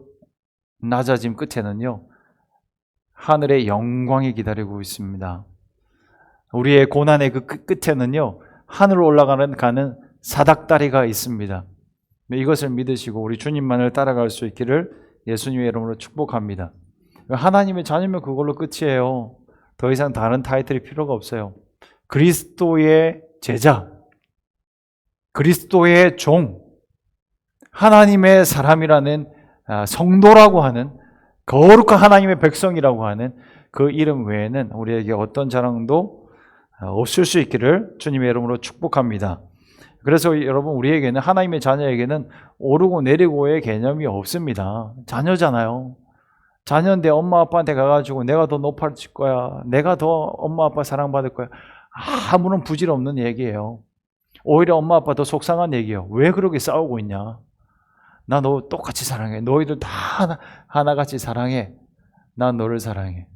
낮아짐 끝에는요, 하늘의 영광이 기다리고 있습니다. 우리의 고난의 그 끝에는요, 하늘로 올라가는 사닥다리가 있습니다. 이것을 믿으시고 우리 주님만을 따라갈 수 있기를 예수님의 이름으로 축복합니다. 하나님의 자녀면 그걸로 끝이에요. 더 이상 다른 타이틀이 필요가 없어요. 그리스도의 제자, 그리스도의 종, 하나님의 사람이라는 성도라고 하는 거룩한 하나님의 백성이라고 하는 그 이름 외에는 우리에게 어떤 자랑도 없을 수 있기를 주님의 이름으로 축복합니다. 그래서 여러분, 우리에게는, 하나님의 자녀에게는 오르고 내리고의 개념이 없습니다. 자녀잖아요. 자녀인데 엄마 아빠한테 가가지고 내가 더 높아질 거야, 내가 더 엄마 아빠 사랑받을 거야, 아무런 부질 없는 얘기예요. 오히려 엄마 아빠 더 속상한 얘기예요. 왜 그렇게 싸우고 있냐? 나 너 똑같이 사랑해. 너희들 다 하나같이 사랑해. 난 너를 사랑해.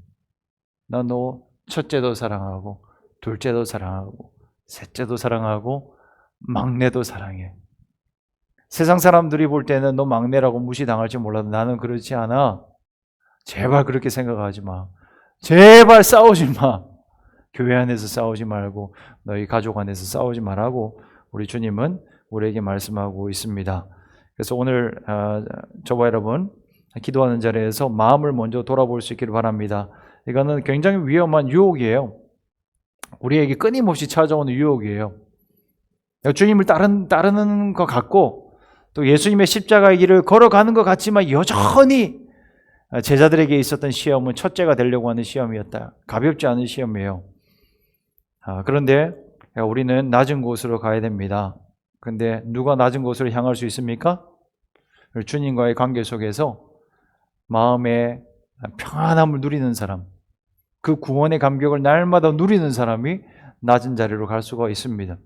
난 너 첫째도 사랑하고 둘째도 사랑하고 셋째도 사랑하고 막내도 사랑해. 세상 사람들이 볼 때는 너 막내라고 무시당할지 몰라도 나는 그렇지 않아. 제발 그렇게 생각하지 마. 제발 싸우지 마. 교회 안에서 싸우지 말고 너희 가족 안에서 싸우지 말라고 우리 주님은 우리에게 말씀하고 있습니다. 그래서 오늘 저와 여러분 기도하는 자리에서 마음을 먼저 돌아볼 수 있기를 바랍니다. 이거는 굉장히 위험한 유혹이에요. 우리에게 끊임없이 찾아오는 유혹이에요. 주님을 따르는 것 같고 또 예수님의 십자가의 길을 걸어가는 것 같지만 여전히 제자들에게 있었던 시험은 첫째가 되려고 하는 시험이었다. 가볍지 않은 시험이에요. 그런데 우리는 낮은 곳으로 가야 됩니다. 근데 누가 낮은 곳으로 향할 수 있습니까? 주님과의 관계 속에서 마음의 평안함을 누리는 사람, 그 구원의 감격을 날마다 누리는 사람이 낮은 자리로 갈 수가 있습니다.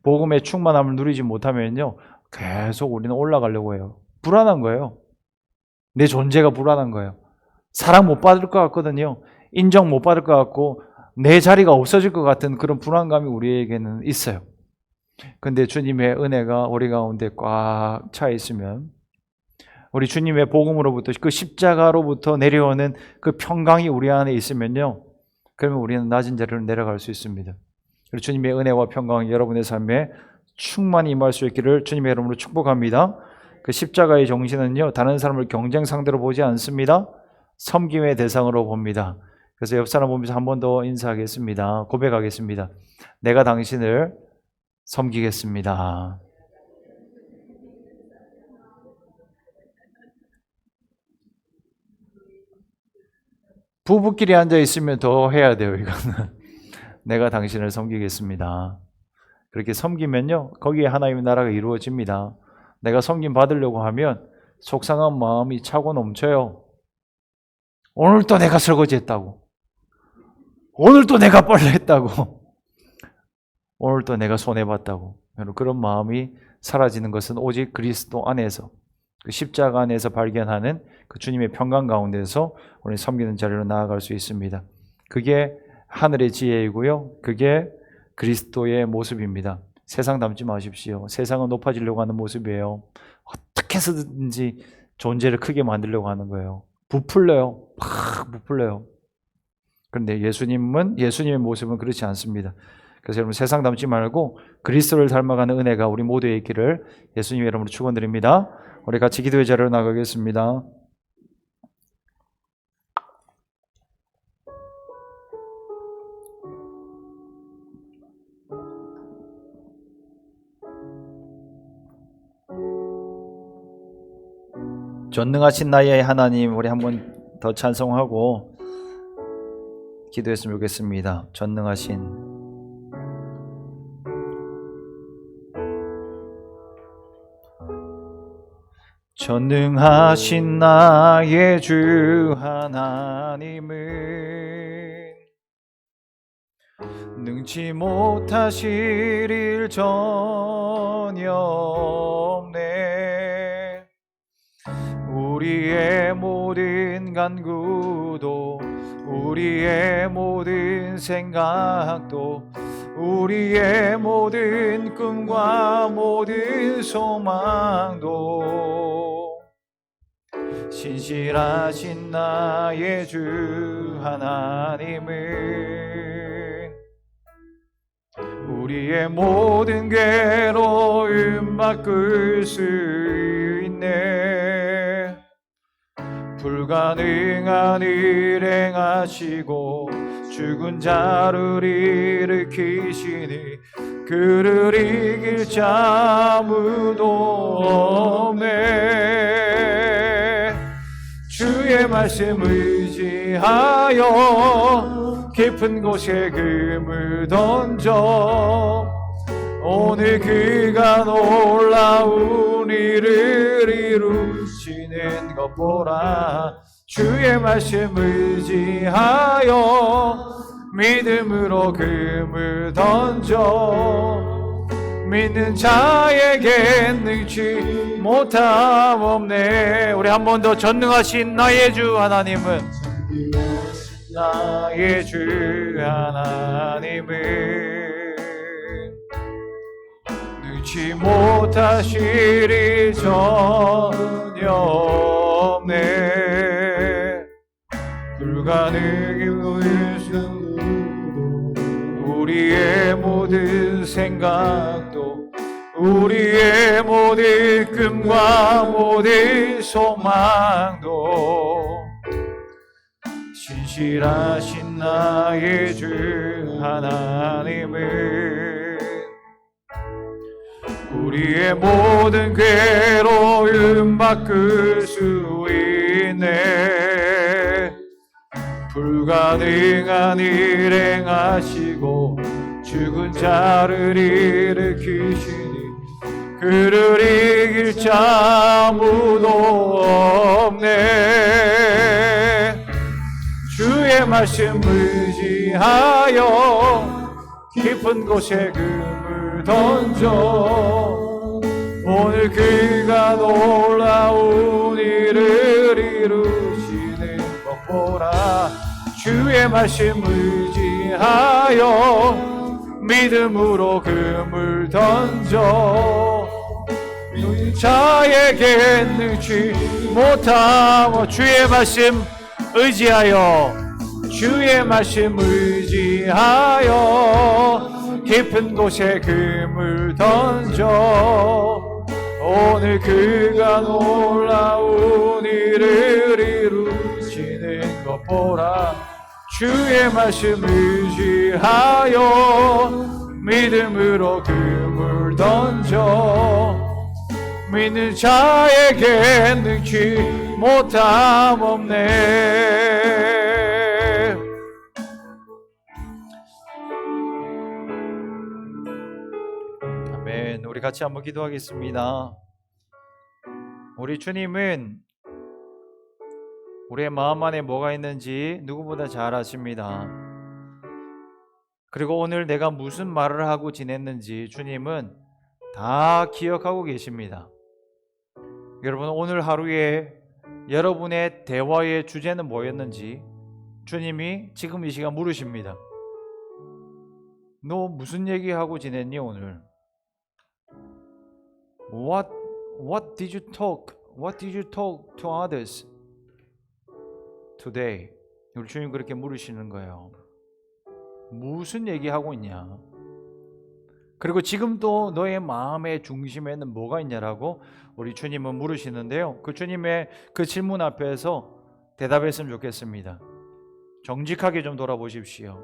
복음의 충만함을 누리지 못하면요, 계속 우리는 올라가려고 해요. 불안한 거예요. 내 존재가 불안한 거예요. 사랑 못 받을 것 같거든요. 인정 못 받을 것 같고 내 자리가 없어질 것 같은 그런 불안감이 우리에게는 있어요. 근데 주님의 은혜가 우리 가운데 꽉 차 있으면, 우리 주님의 복음으로부터, 그 십자가로부터 내려오는 그 평강이 우리 안에 있으면요, 그러면 우리는 낮은 자리로 내려갈 수 있습니다. 그리고 주님의 은혜와 평강이 여러분의 삶에 충만히 임할 수 있기를 주님의 이름으로 축복합니다. 그 십자가의 정신은요, 다른 사람을 경쟁 상대로 보지 않습니다. 섬김의 대상으로 봅니다. 그래서 옆 사람 보면서 한 번 더 인사하겠습니다. 고백하겠습니다. 내가 당신을 섬기겠습니다. 부부끼리 앉아 있으면 더 해야 돼요, 이거는. 내가 당신을 섬기겠습니다. 그렇게 섬기면요, 거기에 하나님의 나라가 이루어집니다. 내가 섬김 받으려고 하면 속상한 마음이 차고 넘쳐요. 오늘 또 내가 설거지 했다고, 오늘 또 내가 빨래 했다고, 오늘 또 내가 손해봤다고. 그런 마음이 사라지는 것은 오직 그리스도 안에서, 그 십자가 안에서 발견하는 그 주님의 평강 가운데서 우리 섬기는 자리로 나아갈 수 있습니다. 그게 하늘의 지혜이고요, 그게 그리스도의 모습입니다. 세상 닮지 마십시오. 세상은 높아지려고 하는 모습이에요. 어떻게 해서든지 존재를 크게 만들려고 하는 거예요. 부풀려요. 막 부풀려요. 그런데 예수님의 모습은 그렇지 않습니다. 그래서 여러분, 세상 닮지 말고 그리스도를 닮아가는 은혜가 우리 모두에 있기를 예수님의 이름으로 축원드립니다. 우리 같이 기도의 자리로 나가겠습니다. 전능하신 나의 하나님, 우리 한번 더 찬송하고 기도했으면 좋겠습니다. 전능하신 나의 주 하나님은 능치 못하실 일 전혀 없네. 우리의 모든 간구도, 우리의 모든 생각도, 우리의 모든 꿈과 모든 소망도 신실하신 나의 주 하나님은 우리의 모든 괴로움 바꿀 수 있네. 불가능한 일 행하시고 죽은 자를 일으키시니 그를 이길 자 아무도 없네. 주의 말씀 의지하여 깊은 곳에 금을 던져 오늘 그가 놀라운 일을 이루시는 것 보라. 주의 말씀 의지하여 믿음으로 금을 던져 믿는 자에게 능치 못함 없네. 우리 한 번 더. 전능하신 나의 주 하나님은, 나의 주 하나님은 능치 못하실 일 전혀 없네. 불가능한 우리의 모든 생각도 우리의 모든 꿈과 모든 소망도 신실하신 나의 주 하나님은 우리의 모든 괴로움 바꿀 수 있네. 불가능한 일 행하시고 죽은 자를 일으키시니 그를 이길 자 아무도 없네. 주의 말씀 의지하여 깊은 곳에 금을 던져 오늘 그가 놀라운 일을 이루시는 것 보라. 주의 말씀 의지하여 믿음으로 금을 던져 자에게 능치 못하고 주의 말씀 의지하여 주의 말씀 의지하여 깊은 곳에 금을 던져 오늘 그가 놀라운 일을 이루시는 것 보라. 주의 말씀 의지하여 믿음으로 금을 던져 믿는 자에게 능치 못함 없네. 아멘. 우리 같이 한번 기도하겠습니다. 우리 주님은 우리의 마음 안에 뭐가 있는지 누구보다 잘 아십니다. 그리고 오늘 내가 무슨 말을 하고 지냈는지 주님은 다 기억하고 계십니다. 여러분, 오늘 하루에 여러분의 대화의 주제는 뭐였는지 주님이 지금 이 시간 물으십니다. 너 무슨 얘기하고 지냈니 오늘? What did you talk? What did you talk to others today? 우리 주님 그렇게 물으시는 거예요. 무슨 얘기하고 있냐? 그리고 지금도 너의 마음의 중심에는 뭐가 있냐라고 우리 주님은 물으시는데요. 그 주님의 그 질문 앞에서 대답했으면 좋겠습니다. 정직하게 좀 돌아보십시오.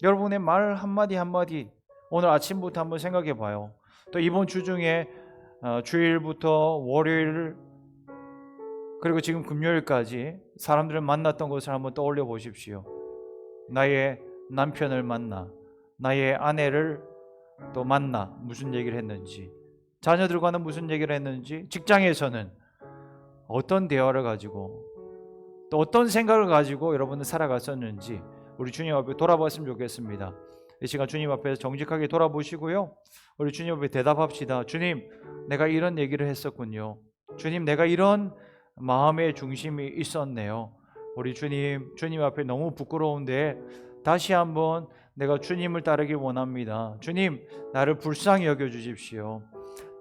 여러분의 말 한마디 한마디 오늘 아침부터 한번 생각해 봐요. 또 이번 주 중에 주일부터 월요일 그리고 지금 금요일까지 사람들을 만났던 것을 한번 떠올려 보십시오. 나의 남편을 만나, 나의 아내를 또 만나 무슨 얘기를 했는지, 자녀들과는 무슨 얘기를 했는지, 직장에서는 어떤 대화를 가지고 또 어떤 생각을 가지고 여러분은 살아갔었는지 우리 주님 앞에 돌아봤으면 좋겠습니다. 이 시간 주님 앞에서 정직하게 돌아보시고요, 우리 주님 앞에 대답합시다. 주님, 내가 이런 얘기를 했었군요. 주님, 내가 이런 마음의 중심이 있었네요. 우리 주님 앞에 너무 부끄러운데 다시 한번 내가 주님을 따르길 원합니다. 주님, 나를 불쌍히 여겨주십시오.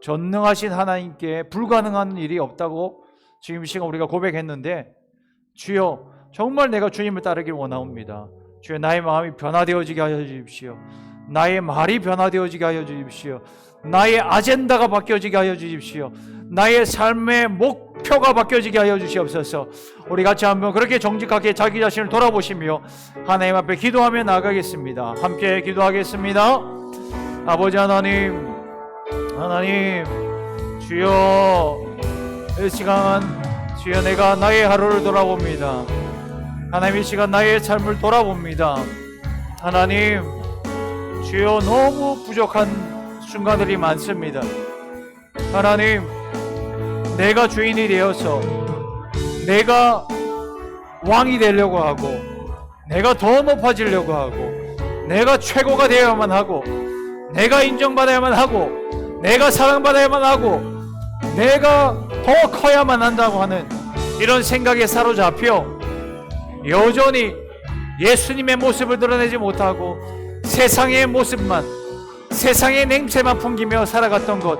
전능하신 하나님께 불가능한 일이 없다고 지금 이 시간 우리가 고백했는데, 주여 정말 내가 주님을 따르길 원합니다. 주여 나의 마음이 변화되어지게 하여 주십시오. 나의 말이 변화되어지게 하여 주십시오. 나의 아젠다가 바뀌어지게 하여 주십시오. 나의 삶의 목표가 바뀌어지게 하여 주시옵소서. 우리 같이 한번 그렇게 정직하게 자기 자신을 돌아보시며 하나님 앞에 기도하며 나아가겠습니다. 함께 기도하겠습니다. 아버지 하나님, 주여, 이 시간 주여, 내가 나의 하루를 돌아봅니다. 하나님, 이 시간 나의 삶을 돌아봅니다. 하나님, 주여, 너무 부족한 순간들이 많습니다. 하나님, 내가 주인이 되어서 내가 왕이 되려고 하고, 내가 더 높아지려고 하고, 내가 최고가 되어야만 하고, 내가 인정받아야만 하고, 내가 사랑받아야만 하고, 내가 더 커야만 한다고 하는 이런 생각에 사로잡혀 여전히 예수님의 모습을 드러내지 못하고 세상의 모습만, 세상의 냄새만 풍기며 살아갔던 것,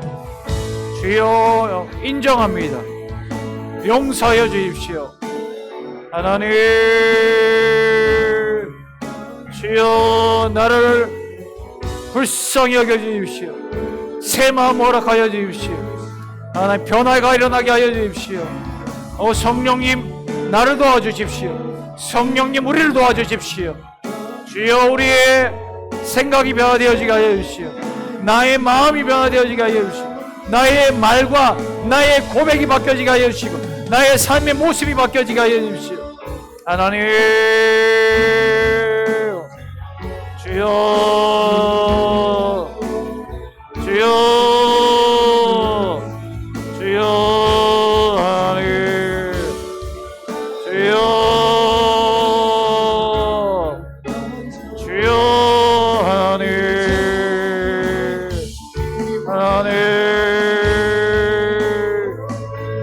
주여 인정합니다. 용서하여 주십시오. 하나님, 주여 나를 불쌍히 여겨 주십시오. 새 마음 허락하여 주십시오. 하나님, 변화가 일어나게 하여 주십시오. 성령님, 나를 도와주십시오. 성령님, 우리를 도와주십시오. 주여, 우리의 생각이 변화되어지게 하여 주십시오. 나의 마음이 변화되어지게 하여 주십시오. 나의 말과 나의 고백이 바뀌어지게 하여 주시고, 나의 삶의 모습이 바뀌어지게 하여 주십시오. 하나님, 주여, 주여, 주여, 하나님, 주여, 주여, 하나님, 하나님,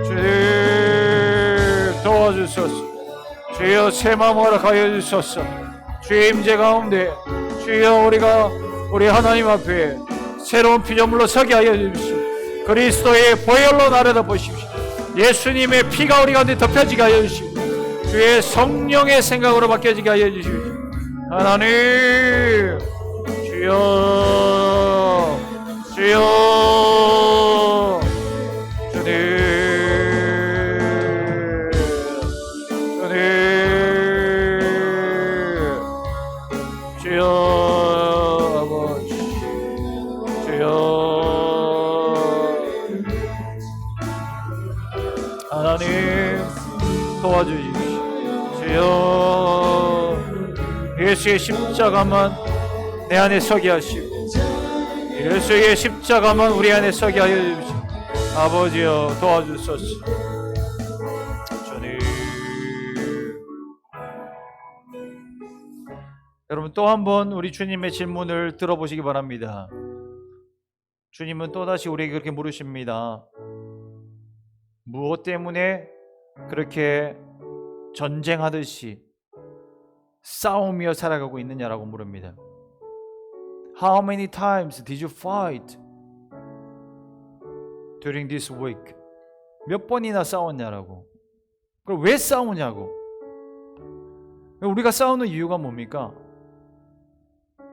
주님 도와주소서. 주여, 새 마음 허락하여 주소서. 주의 임재 가운데 주여, 우리 하나님 앞에 새로운 피조물로 서게 하여 주십시오. 그리스도의 보혈로 나를 덮으십시오. 예수님의 피가 우리 가운데 덮여지게 하여 주십시오. 주의 성령의 생각으로 바뀌어지게 하여 주십시오. 하나님, 주여, 주여, 주님, 도와주십시오. 주여, 예수의 십자가만 내 안에 서게 하시고, 예수의 십자가만 우리 안에 서게 하여 주십시오. 아버지여, 도와주소서. 주님, 여러분, 또 한 번 우리 주님의 질문을 들어보시기 바랍니다. 주님은 또다시 우리에게 그렇게 물으십니다. 무엇 때문에 그렇게 전쟁하듯이 싸우며 살아가고 있느냐라고 물습니다. How many times did you fight during this week? 몇 번이나 싸웠냐라고. 그럼 왜 싸우냐고. 우리가 싸우는 이유가 뭡니까?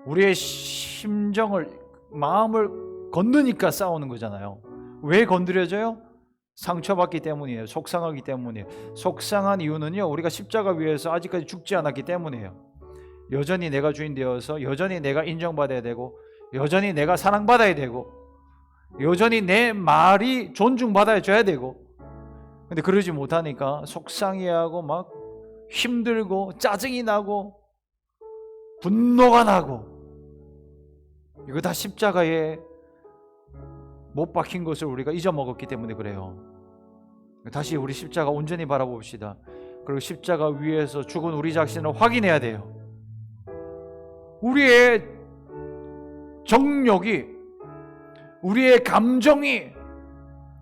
우리의 심정을, 마음을 건드니까 싸우는 거잖아요. 왜 건드려져요? 상처받기 때문이에요. 속상하기 때문이에요. 속상한 이유는요, 우리가 십자가 위에서 아직까지 죽지 않았기 때문이에요. 여전히 내가 주인 되어서 여전히 내가 인정받아야 되고, 여전히 내가 사랑받아야 되고, 여전히 내 말이 존중받아줘야 되고, 근데 그러지 못하니까 속상해하고 막 힘들고 짜증이 나고 분노가 나고, 이거 다 십자가에 못 박힌 것을 우리가 잊어먹었기 때문에 그래요. 다시 우리 십자가 온전히 바라봅시다. 그리고 십자가 위에서 죽은 우리 자신을 확인해야 돼요. 우리의 정욕이, 우리의 감정이,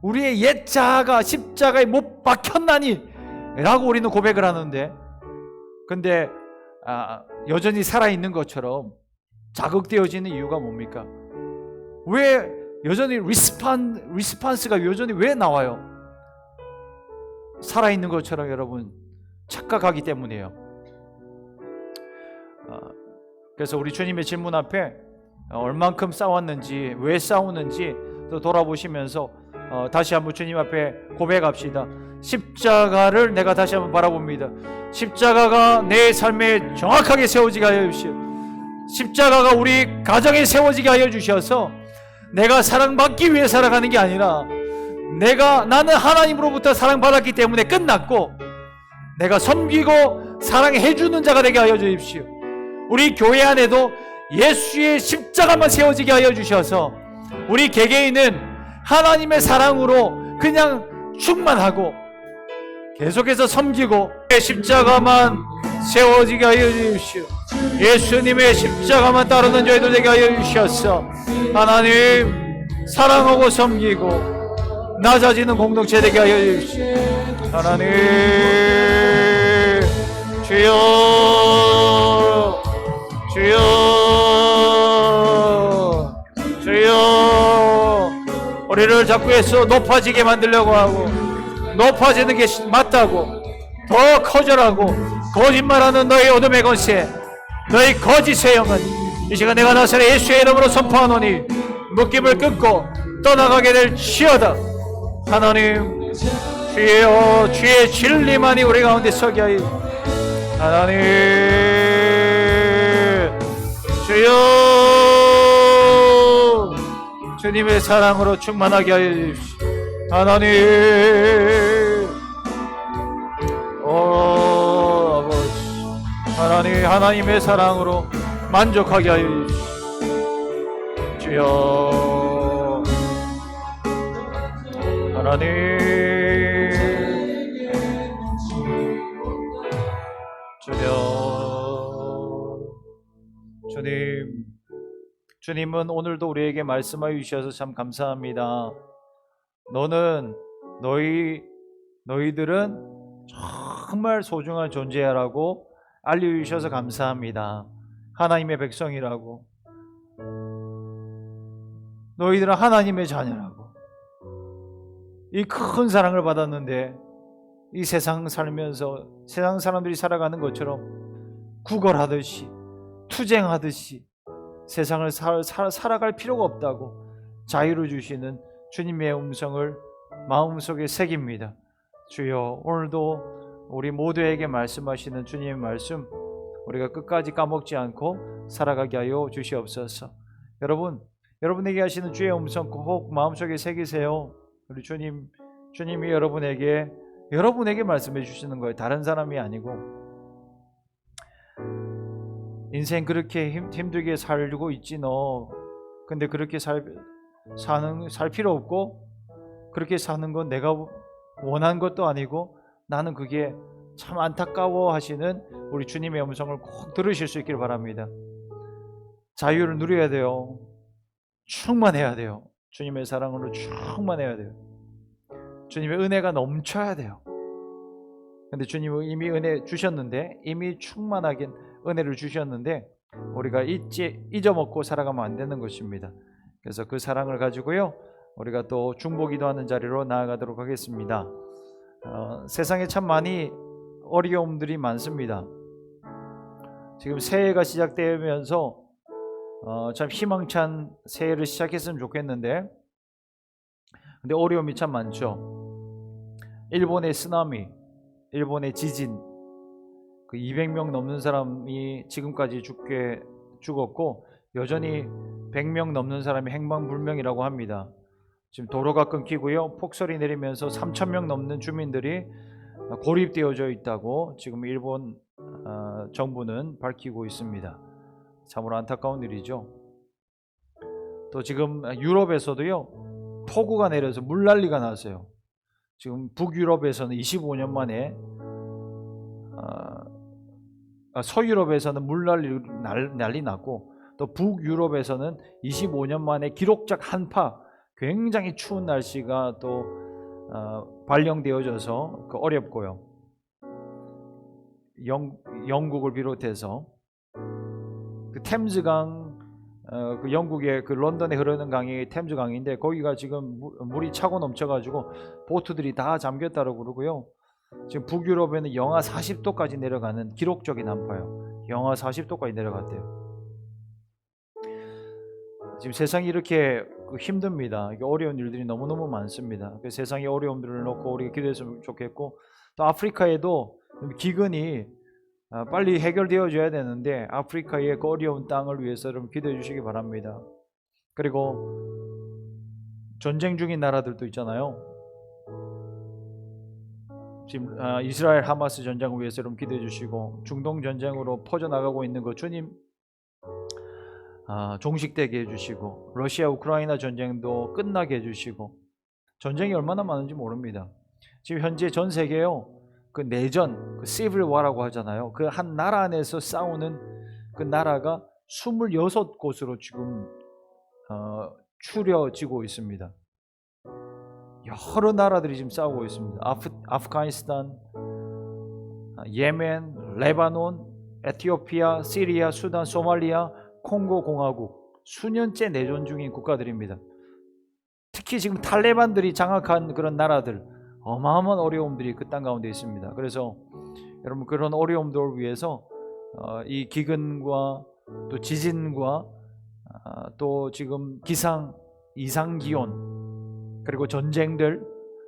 우리의 옛 자아가 십자가에 못 박혔나니 라고 우리는 고백을 하는데, 근데 여전히 살아있는 것처럼 자극되어지는 이유가 뭡니까? 왜 여전히 리스판스가 여전히 왜 나와요? 살아있는 것처럼 여러분 착각하기 때문이에요. 그래서 우리 주님의 질문 앞에 얼만큼 싸웠는지, 왜 싸우는지 또 돌아보시면서 다시 한번 주님 앞에 고백합시다. 십자가를 내가 다시 한번 바라봅니다. 십자가가 내 삶에 정확하게 세워지게 하여 주시오. 십자가가 우리 가정에 세워지게 하여 주셔서 내가 사랑받기 위해 살아가는 게 아니라 나는 하나님으로부터 사랑받았기 때문에 끝났고 내가 섬기고 사랑해주는 자가 되게 하여 주십시오. 우리 교회 안에도 예수의 십자가만 세워지게 하여 주셔서 우리 개개인은 하나님의 사랑으로 그냥 충만하고 계속해서 섬기고 십자가만 세워지게 하여 주십시오. 예수님의 십자가만 따르는 저희들 되게 하여 주셔서 하나님 사랑하고 섬기고 낮아지는 공동체 되게 하여 주십시오. 하나님 주여 주여 주여 우리를 자꾸 해서 높아지게 만들려고 하고 높아지는 게 맞다고 더 커져라고 거짓말하는 너희 어둠의 권세 너희 거짓의 영은 이 시간 내가 나사렛 예수의 이름으로 선포하노니 묶임을 끊고 떠나가게 될지어다. 하나님 주여 주의 진리만이 우리 가운데 서게 하여 하나님 주여 주님의 사랑으로 충만하게 하여 주십시오. 하나님 하나님 하나님의 사랑으로 만족하게 하여 주십시오. 주여 하나님 주님은 오늘도 우리에게 말씀하여 주셔서 참 감사합니다. 너희들은 정말 소중한 존재라고 알려주셔서 감사합니다. 하나님의 백성이라고 너희들은 하나님의 자녀라고 이 큰 사랑을 받았는데 이 세상 살면서 세상 사람들이 살아가는 것처럼 구걸하듯이 투쟁하듯이 세상을 살아갈 필요가 없다고 자유를 주시는 주님의 음성을 마음속에 새깁니다. 주여 오늘도 우리 모두에게 말씀하시는 주님의 말씀 우리가 끝까지 까먹지 않고 살아가게 하여 주시옵소서. 여러분에게 하시는 주의 음성 꼭 마음속에 새기세요. 우리 주님이 여러분에게 말씀해 주시는 거예요. 다른 사람이 아니고. 인생 그렇게 힘들게 살고 있지 너. 근데 그렇게 살 필요 없고 그렇게 사는 건 내가 원한 것도 아니고 나는 그게 참 안타까워 하시는 우리 주님의 음성을 꼭 들으실 수 있기를 바랍니다. 자유를 누려야 돼요. 충만해야 돼요. 주님의 사랑으로 충만해야 돼요. 주님의 은혜가 넘쳐야 돼요. 근데 주님은 이미 은혜 주셨는데 이미 충만하게 은혜를 주셨는데 우리가 잊어먹고 살아가면 안 되는 것입니다. 그래서 그 사랑을 가지고요 우리가 또 중보기도하는 자리로 나아가도록 하겠습니다. 세상에 참 많이 어려움들이 많습니다. 지금 새해가 시작되면서 참 희망찬 새해를 시작했으면 좋겠는데 근데 어려움이 참 많죠. 일본의 쓰나미, 일본의 지진, 그 200명 넘는 사람이 지금까지 죽었고 여전히 100명 넘는 사람이 행방불명이라고 합니다. 지금 도로가 끊기고요. 폭설이 내리면서 3,000명 넘는 주민들이 고립되어져 있다고 지금 일본 정부는 밝히고 있습니다. 참으로 안타까운 일이죠. 또 지금 유럽에서도요. 폭우가 내려서 물난리가 났어요. 지금 북유럽에서는 25년 만에 서유럽에서는 난리 났고 또 북유럽에서는 25년 만에 기록적 한파 굉장히 추운 날씨가 또 발령되어져서 어렵고요. 영국을 비롯해서 그 템즈강 그 영국의 그 런던에 흐르는 강이 템즈강인데 거기가 지금 물이 차고 넘쳐가지고 보트들이 다 잠겼다고 그러고요. 지금 북유럽에는 영하 40도까지 내려가는 기록적인 한파요. 영하 40도까지 내려갔대요. 지금 세상이 이렇게 힘듭니다. 어려운 일들이 너무너무 많습니다. 세상의 어려움들을 놓고 우리가 기도했으면 좋겠고, 또 아프리카에도 기근이 빨리 해결되어져야 되는데 아프리카의 그 어려운 땅을 위해서 여러분 기도해 주시기 바랍니다. 그리고 전쟁 중인 나라들도 있잖아요. 지금 이스라엘 하마스 전쟁을 위해서 여러분 기도해 주시고, 중동 전쟁으로 퍼져나가고 있는 거 주님 종식되게 해주시고, 러시아 우크라이나 전쟁도 끝나게 해주시고, 전쟁이 얼마나 많은지 모릅니다. 지금 현재 전 세계요, 그 내전, 그 시빌 와라고 하잖아요. 그 한 나라 안에서 싸우는 그 나라가 26곳으로 지금 추려지고 있습니다. 여러 나라들이 지금 싸우고 있습니다. 아프가니스탄, 예멘, 레바논, 에티오피아, 시리아, 수단, 소말리아, 콩고 공화국, 수년째 내전 중인 국가들입니다. 특히 지금 탈레반들이 장악한 그런 나라들, 어마어마한 어려움들이 그 땅 가운데 있습니다. 그래서 여러분 그런 어려움들을 위해서 이 기근과 또 지진과 또 지금 이상기온, 그리고 전쟁들,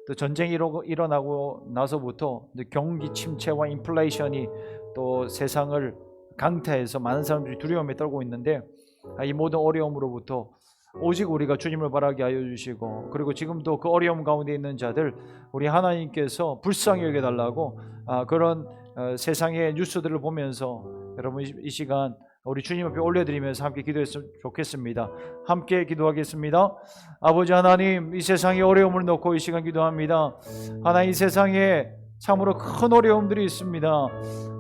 또 전쟁이 일어나고 나서부터 경기 침체와 인플레이션이 또 세상을 강타해서 많은 사람들이 두려움에 떨고 있는데, 이 모든 어려움으로부터 오직 우리가 주님을 바라게 하여 주시고, 그리고 지금도 그 어려움 가운데 있는 자들 우리 하나님께서 불쌍히 여겨달라고 그런 세상의 뉴스들을 보면서 여러분 이 시간 우리 주님 앞에 올려드리면서 함께 기도했으면 좋겠습니다. 함께 기도하겠습니다. 아버지 하나님, 이 세상의 어려움을 놓고 이 시간 기도합니다. 하나님, 이 세상에 참으로 큰 어려움들이 있습니다.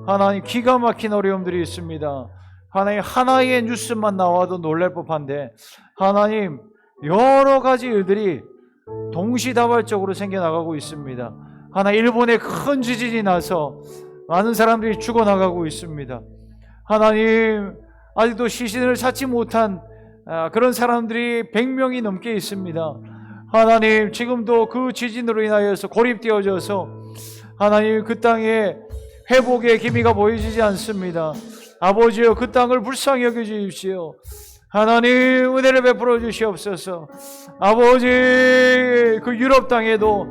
하나님, 기가 막힌 어려움들이 있습니다. 하나님, 하나의 뉴스만 나와도 놀랄 법한데 하나님, 여러 가지 일들이 동시다발적으로 생겨나가고 있습니다. 하나님, 일본에 큰 지진이 나서 많은 사람들이 죽어나가고 있습니다. 하나님, 아직도 시신을 찾지 못한 그런 사람들이 100명이 넘게 있습니다. 하나님, 지금도 그 지진으로 인하여서 고립되어져서 하나님, 그 땅에 회복의 기미가 보여지지 않습니다. 아버지여, 그 땅을 불쌍히 여겨주십시오. 하나님, 은혜를 베풀어 주시옵소서. 아버지, 그 유럽 땅에도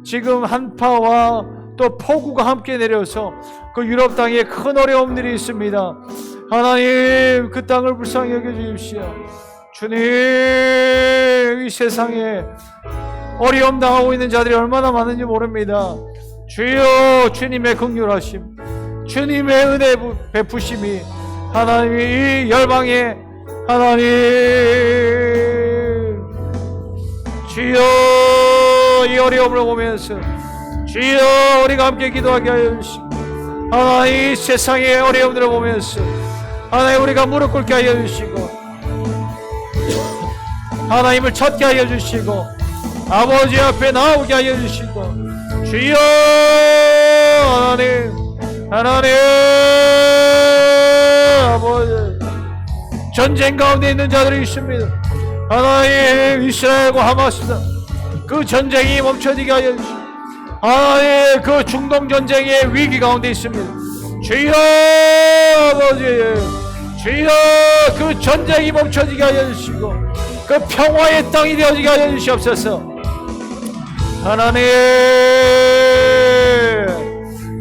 지금 한파와 또 폭우가 함께 내려서 그 유럽 땅에 큰 어려움들이 있습니다. 하나님, 그 땅을 불쌍히 여겨주십시오. 주님, 이 세상에 어려움 당하고 있는 자들이 얼마나 많은지 모릅니다. 주여, 주님의 긍휼하심, 주님의 은혜 베푸심이 하나님이 이 열방에 하나님, 주여, 이 어려움을 보면서 주여, 우리가 함께 기도하게 하여 주시고, 하나님, 이 세상의 어려움들을 보면서 하나님, 우리가 무릎 꿇게 하여 주시고 하나님을 찾게 하여 주시고 아버지 앞에 나오게 하여 주시고, 주여, 하나님 아버지, 전쟁 가운데 있는 자들이 있습니다. 하나님, 이스라엘과 하마스다, 그 전쟁이 멈춰지게 하여 주시고, 하나님, 그 중동 전쟁의 위기 가운데 있습니다. 주여, 아버지, 주여, 그 전쟁이 멈춰지게 하여 주시고 그 평화의 땅이 되어지게 하여 주시옵소서. 하나님,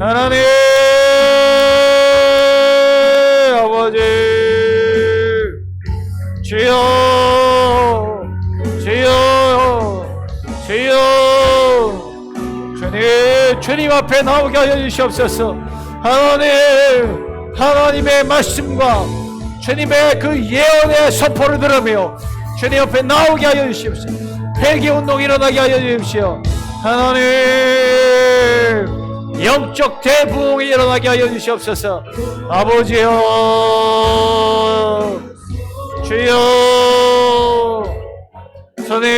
하나님 아버지, 주여, 주여, 주여, 주님 앞에 나오게 하여 주시옵소서. 하나님, 하나님의 말씀과 주님의 그 예언의 선포를 들으며 주님 앞에 나오게 하여 주십시오. 회개운동이 일어나게 하여 주십시오. 하나님, 영적 대부흥이 일어나게 하여 주시옵소서. 아버지여, 주여, 주님,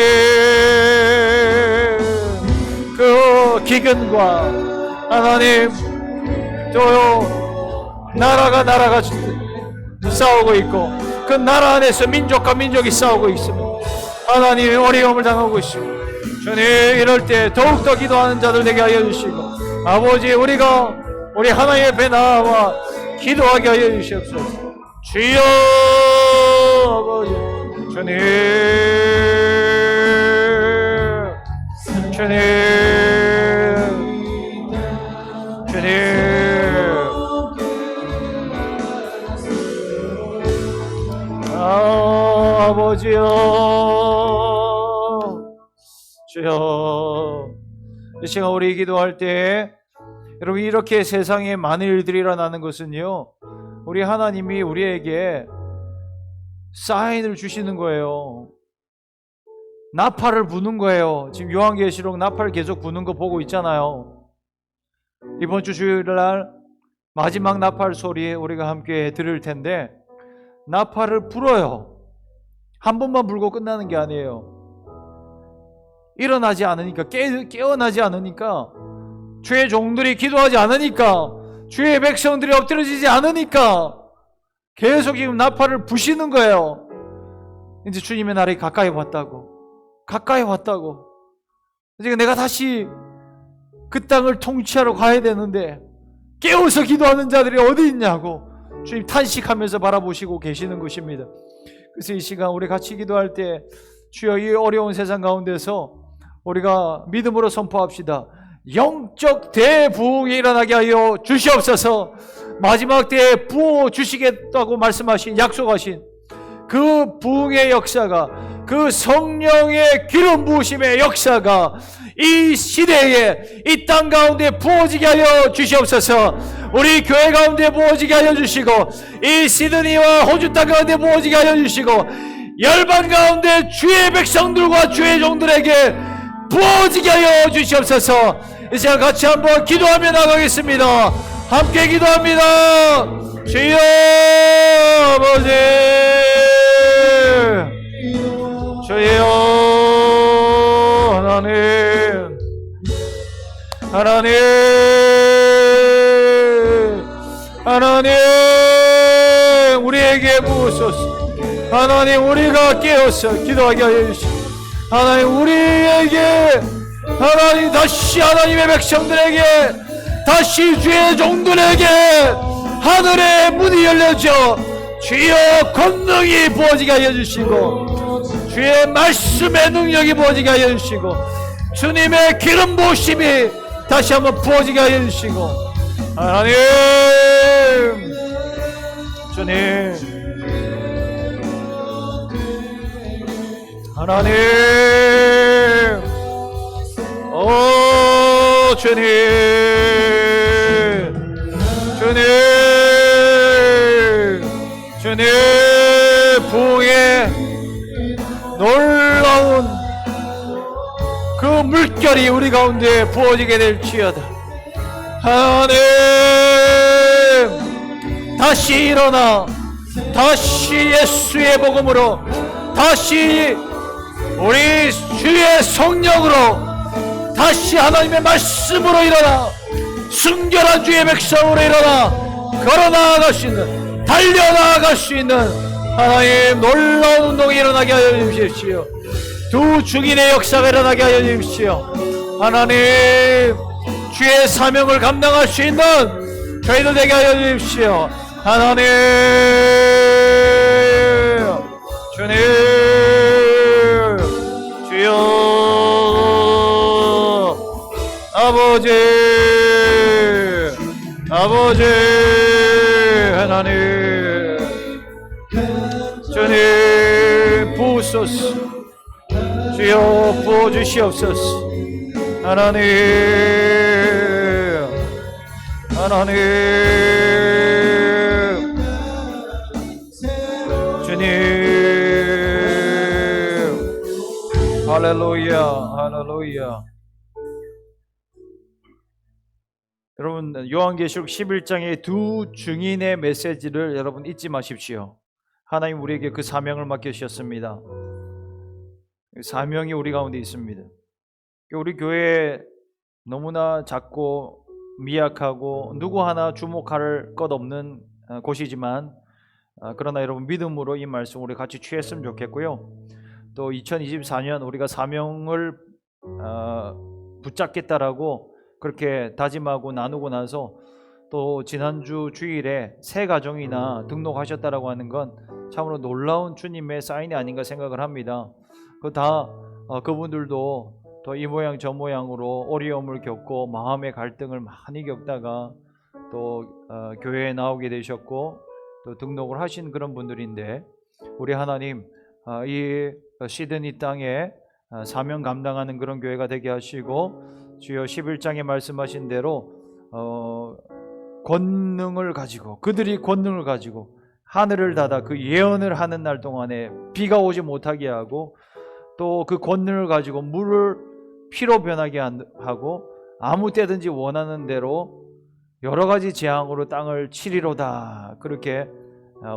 그 기근과 하나님, 또 나라가 싸우고 있고 그 나라 안에서 민족과 민족이 싸우고 있습니다. 하나님의 어려움을 당하고 있습니다. 주님, 이럴 때 더욱더 기도하는 자들 되게 하여 주시고, 아버지, 우리가 우리 하나님 앞에 나와 기도하게 하여 주시옵소서. 주여, 아버지, 주님, 주님, 주님. 아버지여, 주여. 이 시간 우리 기도할 때 여러분, 이렇게 세상에 많은 일들이 일어나는 것은요, 우리 하나님이 우리에게 사인을 주시는 거예요. 나팔을 부는 거예요. 지금 요한계시록 나팔 계속 부는 거 보고 있잖아요. 이번 주 주일날 마지막 나팔 소리 우리가 함께 들을 텐데, 나팔을 불어요. 한 번만 불고 끝나는 게 아니에요. 일어나지 않으니까, 깨어나지 않으니까, 주의 종들이 기도하지 않으니까, 주의 백성들이 엎드려지지 않으니까 계속 지금 나팔을 부시는 거예요. 이제 주님의 날이 가까이 왔다고, 가까이 왔다고. 이제 내가 다시 그 땅을 통치하러 가야 되는데 깨워서 기도하는 자들이 어디 있냐고 주님 탄식하면서 바라보시고 계시는 것입니다. 그래서 이 시간 우리 같이 기도할 때, 주여, 이 어려운 세상 가운데서 우리가 믿음으로 선포합시다. 영적 대부흥이 일어나게 하여 주시옵소서. 마지막 때에 부어 주시겠다고 말씀하신, 약속하신 그 부흥의 역사가, 그 성령의 기름 부으심의 역사가 이 시대에, 이 땅 가운데 부어지게 하여 주시옵소서. 우리 교회 가운데 부어지게 하여 주시고, 이 시드니와 호주 땅 가운데 부어지게 하여 주시고, 열방 가운데 주의 백성들과 주의 종들에게 부어지게 하여 주시옵소서. 이 시간 같이 한번 기도하며 나가겠습니다. 함께 기도합니다. 주여 아버지, 주여 하나님, 하나님, 하나님, 우리에게 부으소서. 하나님, 우리가 깨어서 기도하게 하여 주시고, 하나님, 우리에게, 하나님, 다시 하나님의 백성들에게, 다시 주의 종들에게 하늘의 문이 열려져 주여 권능이 부어지게 하여 주시고, 주의 말씀의 능력이 부어지게 하여 주시고, 주님의 기름 부으심이 다시 한번 부어지게 하여 주시고, 하나님, 주님, 하나님, 오 주님, 주님, 주님 부흥의 놀라운 그 물결이 우리 가운데 부어지게 될지어다. 하나님, 다시 일어나, 다시 예수의 복음으로, 다시 우리 주의 성령으로, 다시 하나님의 말씀으로 일어나 순결한 주의 백성으로 일어나 걸어나아갈 수 있는, 달려나아갈 수 있는 하나님 놀라운 운동이 일어나게 하여 주십시오. 두 증인의 역사가 일어나게 하여 주십시오. 하나님, 주의 사명을 감당할 수 있는 저희들 되게 하여 주십시오. 하나님, 주님, 주여 아버지, 아버지, 하나님, 주님 부으소서. 주여 부어주시옵소서. 하나님, 하나님, 주님, 할렐루야, 할렐루야. 여러분, 요한계시록 11장의 두 증인의 메시지를 여러분 잊지 마십시오. 하나님 우리에게 그 사명을 맡겨주셨습니다. 사명이 우리 가운데 있습니다. 우리 교회 너무나 작고 미약하고 누구 하나 주목할 것 없는 곳이지만, 그러나 여러분 믿음으로 이 말씀 우리 같이 취했으면 좋겠고요. 또 2024년 우리가 사명을 붙잡겠다라고 그렇게 다짐하고 나누고 나서 또 지난주 주일에 새 가정이나 등록하셨다라고 하는 건 참으로 놀라운 주님의 사인이 아닌가 생각을 합니다. 그 다 그분들도 또 이 모양 저 모양으로 어려움을 겪고 마음의 갈등을 많이 겪다가 또 교회에 나오게 되셨고 또 등록을 하신 그런 분들인데, 우리 하나님 이 시드니 땅에 사명 감당하는 그런 교회가 되게 하시고, 주여 11장에 말씀하신 대로 권능을 가지고, 그들이 권능을 가지고 하늘을 닫아 그 예언을 하는 날 동안에 비가 오지 못하게 하고, 또 그 권능을 가지고 물을 피로 변하게 하고, 아무 때든지 원하는 대로 여러 가지 재앙으로 땅을 치리로다, 그렇게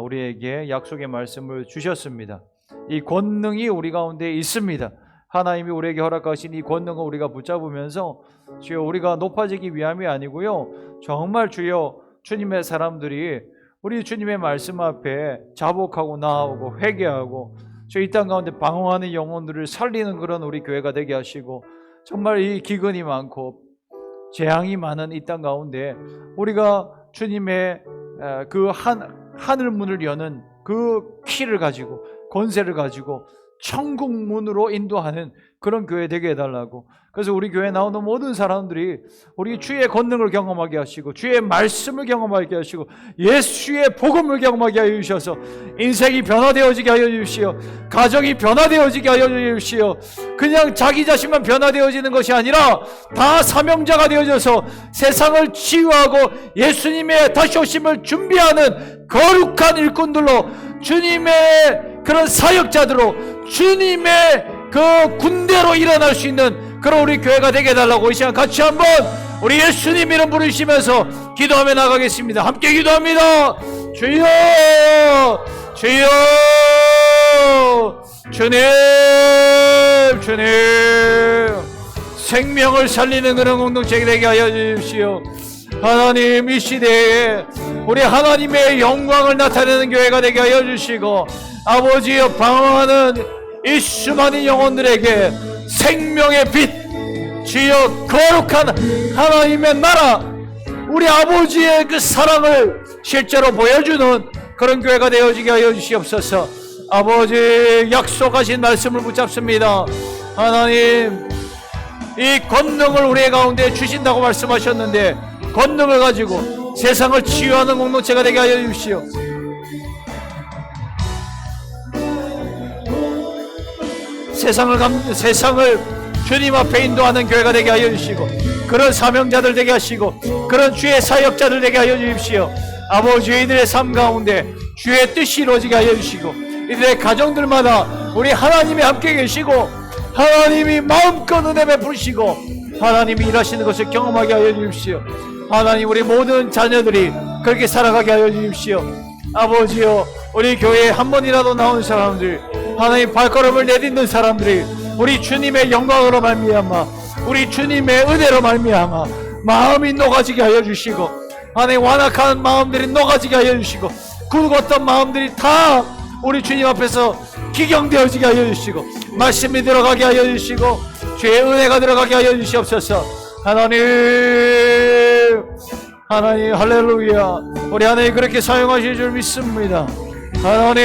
우리에게 약속의 말씀을 주셨습니다. 이 권능이 우리 가운데 있습니다. 하나님이 우리에게 허락하신 이 권능을 우리가 붙잡으면서 주여 우리가 높아지기 위함이 아니고요, 정말 주여 주님의 사람들이 우리 주님의 말씀 앞에 자복하고 나아오고 회개하고 이 땅 가운데 방황하는 영혼들을 살리는 그런 우리 교회가 되게 하시고, 정말 이 기근이 많고 재앙이 많은 이 땅 가운데 우리가 주님의 그 하늘 문을 여는 그 키를 가지고, 권세를 가지고 천국 문으로 인도하는 그런 교회 되게 해달라고. 그래서 우리 교회에 나오는 모든 사람들이 우리 주의 권능을 경험하게 하시고, 주의 말씀을 경험하게 하시고, 예수의 복음을 경험하게 하여 주셔서 인생이 변화되어지게 하여 주시오. 가정이 변화되어지게 하여 주시오. 그냥 자기 자신만 변화되어지는 것이 아니라 다 사명자가 되어져서 세상을 치유하고 예수님의 다시 오심을 준비하는 거룩한 일꾼들로, 주님의 그런 사역자들로, 주님의 그 군대로 일어날 수 있는 그런 우리 교회가 되게 해달라고 이 시간 같이 한번 우리 예수님 이름 부르시면서 기도하며 나가겠습니다. 함께 기도합니다. 주여, 주여, 주님, 주님, 생명을 살리는 그런 공동체가 되게 하여 주십시오. 하나님, 이 시대에 우리 하나님의 영광을 나타내는 교회가 되게 하여 주시고, 아버지여 방황하는 이 수많은 영혼들에게 생명의 빛, 주여 거룩한 하나님의 나라, 우리 아버지의 그 사랑을 실제로 보여주는 그런 교회가 되어지게 하여 주시옵소서. 아버지 약속하신 말씀을 붙잡습니다. 하나님, 이 권능을 우리 가운데 주신다고 말씀하셨는데 권능을 가지고 세상을 치유하는 공동체가 되게 하여 주십시오. 세상을 주님 앞에 인도하는 교회가 되게 하여 주시고, 그런 사명자들 되게 하시고, 그런 주의 사역자들 되게 하여 주십시오. 아버지, 이들의 삶 가운데 주의 뜻이 이루어지게 하여 주시고, 이들의 가정들마다 우리 하나님이 함께 계시고, 하나님이 마음껏 은혜 베푸시고 하나님이 일하시는 것을 경험하게 하여 주십시오. 하나님, 우리 모든 자녀들이 그렇게 살아가게 하여 주십시오. 아버지여, 우리 교회에 한 번이라도 나온 사람들, 하나님 발걸음을 내딛는 사람들이 우리 주님의 영광으로 말미암아, 우리 주님의 은혜로 말미암아 마음이 녹아지게 하여 주시고, 하나님 완악한 마음들이 녹아지게 하여 주시고, 굳었던 마음들이 다 우리 주님 앞에서 기경되어지게 하여 주시고, 말씀이 들어가게 하여 주시고, 주의 은혜가 들어가게 하여 주시옵소서. 하나님, 하나님, 할렐루야. 우리 하나님 그렇게 사용하실 줄 믿습니다. 하나님,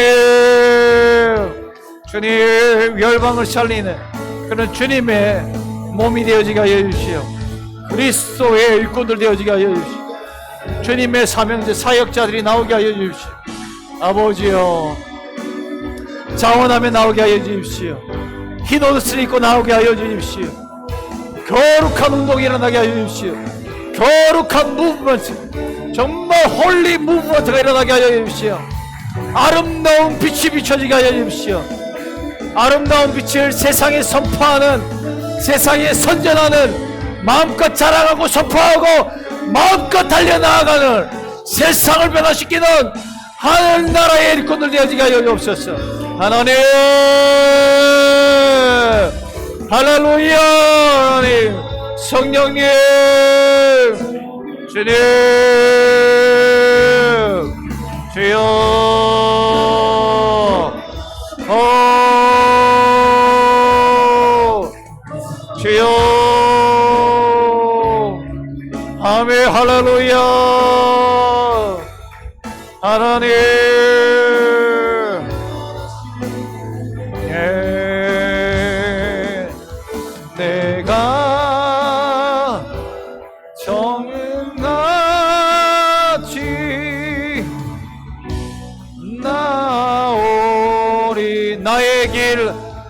주님 열방을 살리는 그런 주님의 몸이 되어지게 하여 주시오. 그리스도의 일꾼들 되어지게 하여 주시오. 주님의 사명자 사역자들이 나오게 하여 주십시오. 아버지여, 자원하며 나오게 하여 주십시오. 흰 옷을 입고 나오게 하여 주십시오. 거룩한 운동이 일어나게 하여 주십시오. 거룩한 무브먼트, 정말 홀리 무브먼트가 일어나게 하여 주십시오. 아름다운 빛이 비춰지게 하여 주십시오. 아름다운 빛을 세상에 선포하는, 세상에 선전하는, 마음껏 자랑하고 선포하고 마음껏 달려나아가는, 세상을 변화시키는 하늘나라의 일꾼들 되어지게 하여 주옵소서. 하나님, 할렐루야. 하나님, 성령님, 주님, 주여, 주여, 아멘. 할렐루야. 하나님,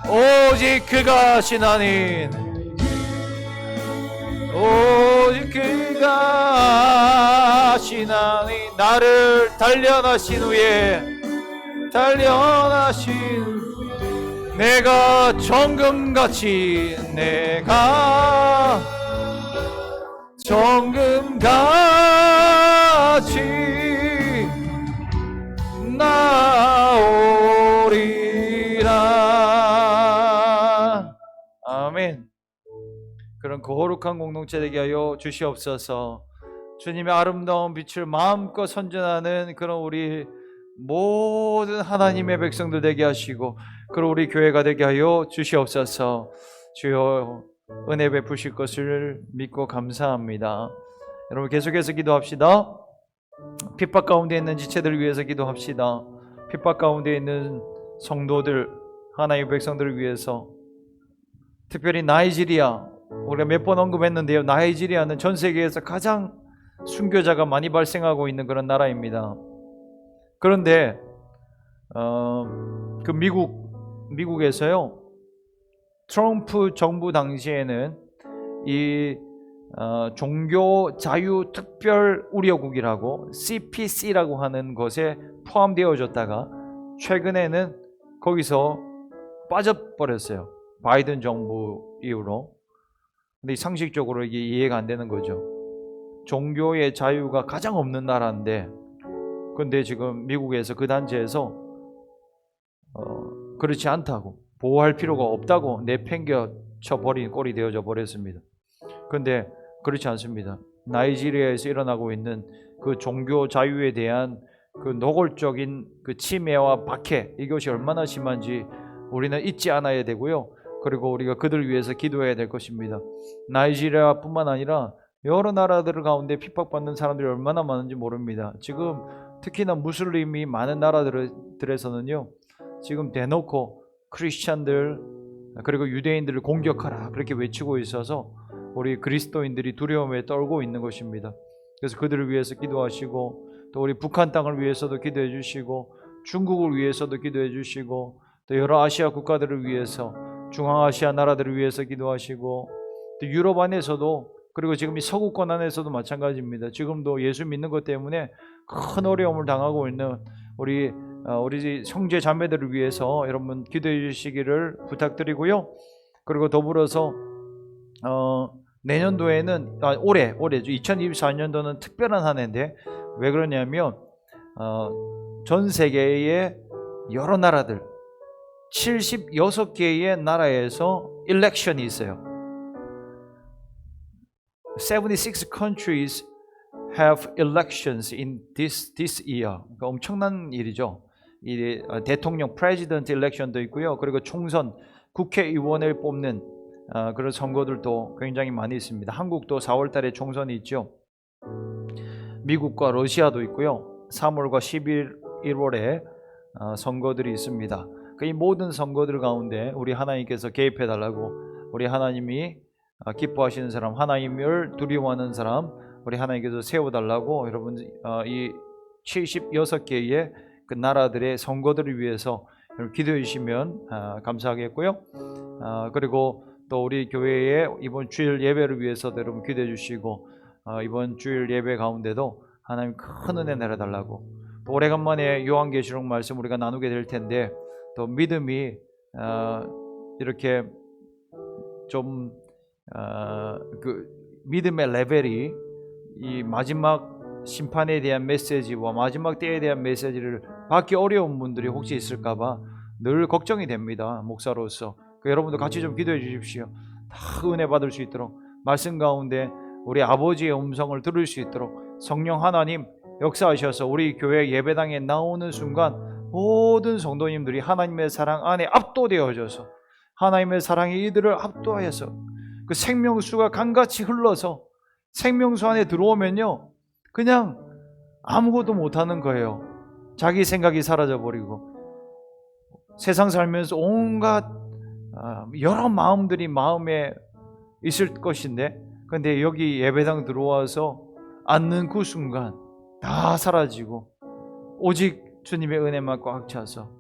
오직 그가 신하니 오직 그가 신하니 나를 단련하신 후에 내가 정금같이 나오리라. 아멘. 그런 거룩한 공동체 되게 하여 주시옵소서. 주님의 아름다운 빛을 마음껏 선전하는 그런 우리 모든 하나님의 백성들 되게 하시고, 그런 우리 교회가 되게 하여 주시옵소서. 주여 은혜 베푸실 것을 믿고 감사합니다. 여러분 계속해서 기도합시다. 핍박 가운데 있는 지체들을 위해서 기도합시다. 핍박 가운데 있는 성도들, 하나님의 백성들을 위해서, 특별히 나이지리아, 우리가 몇 번 언급했는데요, 나이지리아는 전 세계에서 가장 순교자가 많이 발생하고 있는 그런 나라입니다. 그런데 그 미국에서요, 트럼프 정부 당시에는 이 종교 자유 특별 우려국이라고 CPC라고 하는 것에 포함되어졌다가 최근에는 거기서 빠져버렸어요. 바이든 정부 이후로. 근데 상식적으로 이게 이해가 안 되는 거죠. 종교의 자유가 가장 없는 나라인데, 근데 지금 미국에서 그 단체에서 그렇지 않다고, 보호할 필요가 없다고 내팽겨쳐 버린 꼴이 되어져 버렸습니다. 근데 그렇지 않습니다. 나이지리아에서 일어나고 있는 그 종교 자유에 대한 그 노골적인 그 침해와 박해, 이것이 얼마나 심한지 우리는 잊지 않아야 되고요. 그리고 우리가 그들을 위해서 기도해야 될 것입니다. 나이지리아뿐만 아니라 여러 나라들 가운데 핍박받는 사람들이 얼마나 많은지 모릅니다. 지금 특히나 무슬림이 많은 나라들에서는요, 지금 대놓고 크리스찬들 그리고 유대인들을 공격하라 그렇게 외치고 있어서 우리 그리스도인들이 두려움에 떨고 있는 것입니다. 그래서 그들을 위해서 기도하시고, 또 우리 북한 땅을 위해서도 기도해 주시고, 중국을 위해서도 기도해 주시고, 또 여러 아시아 국가들을 위해서, 중앙아시아 나라들을 위해서 기도하시고, 또 유럽 안에서도, 그리고 지금 이 서구권 안에서도 마찬가지입니다. 지금도 예수 믿는 것 때문에 큰 어려움을 당하고 있는 우리 형제 자매들을 위해서 여러분 기도해 주시기를 부탁드리고요. 그리고 더불어서 내년도에는 올해죠. 2024년도는 특별한 한 해인데, 왜 그러냐면 전 세계의 여러 나라들 76개의 나라에서 일렉션이 있어요. 76 countries have elections in this year. 그러니까 엄청난 일이죠. 이 대통령 프레지던트 일렉션도 있고요. 그리고 총선 국회의원을 뽑는 그런 선거들도 굉장히 많이 있습니다. 한국도 4월 달에 총선이 있죠. 미국과 러시아도 있고요. 3월과 11월에 선거들이 있습니다. 이 모든 선거들 가운데 우리 하나님께서 개입해 달라고, 우리 하나님이 기뻐하시는 사람, 하나님을 두려워하는 사람, 우리 하나님께서 세워달라고 여러분 이 76개의 그 나라들의 선거들을 위해서 기도해 주시면 감사하겠고요. 그리고 또 우리 교회의 이번 주일 예배를 위해서도 여러분 기도해 주시고, 이번 주일 예배 가운데도 하나님 큰 은혜 내려달라고, 또 오래간만에 요한계시록 말씀 우리가 나누게 될 텐데, 또 믿음이 이렇게 좀 그 믿음의 레벨이 이 마지막 심판에 대한 메시지와 마지막 때에 대한 메시지를 받기 어려운 분들이 혹시 있을까봐 늘 걱정이 됩니다. 목사로서. 여러분도 같이 좀 기도해 주십시오. 다 은혜 받을 수 있도록, 말씀 가운데 우리 아버지의 음성을 들을 수 있도록 성령 하나님 역사하셔서 우리 교회 예배당에 나오는 순간 모든 성도님들이 하나님의 사랑 안에 압도되어져서, 하나님의 사랑이 이들을 압도하여서 그 생명수가 강같이 흘러서 생명수 안에 들어오면요, 그냥 아무것도 못하는 거예요. 자기 생각이 사라져버리고 세상 살면서 온갖 여러 마음들이 마음에 있을 것인데, 근데 여기 예배당 들어와서 앉는 그 순간 다 사라지고 오직 주님의 은혜만 꽉 차서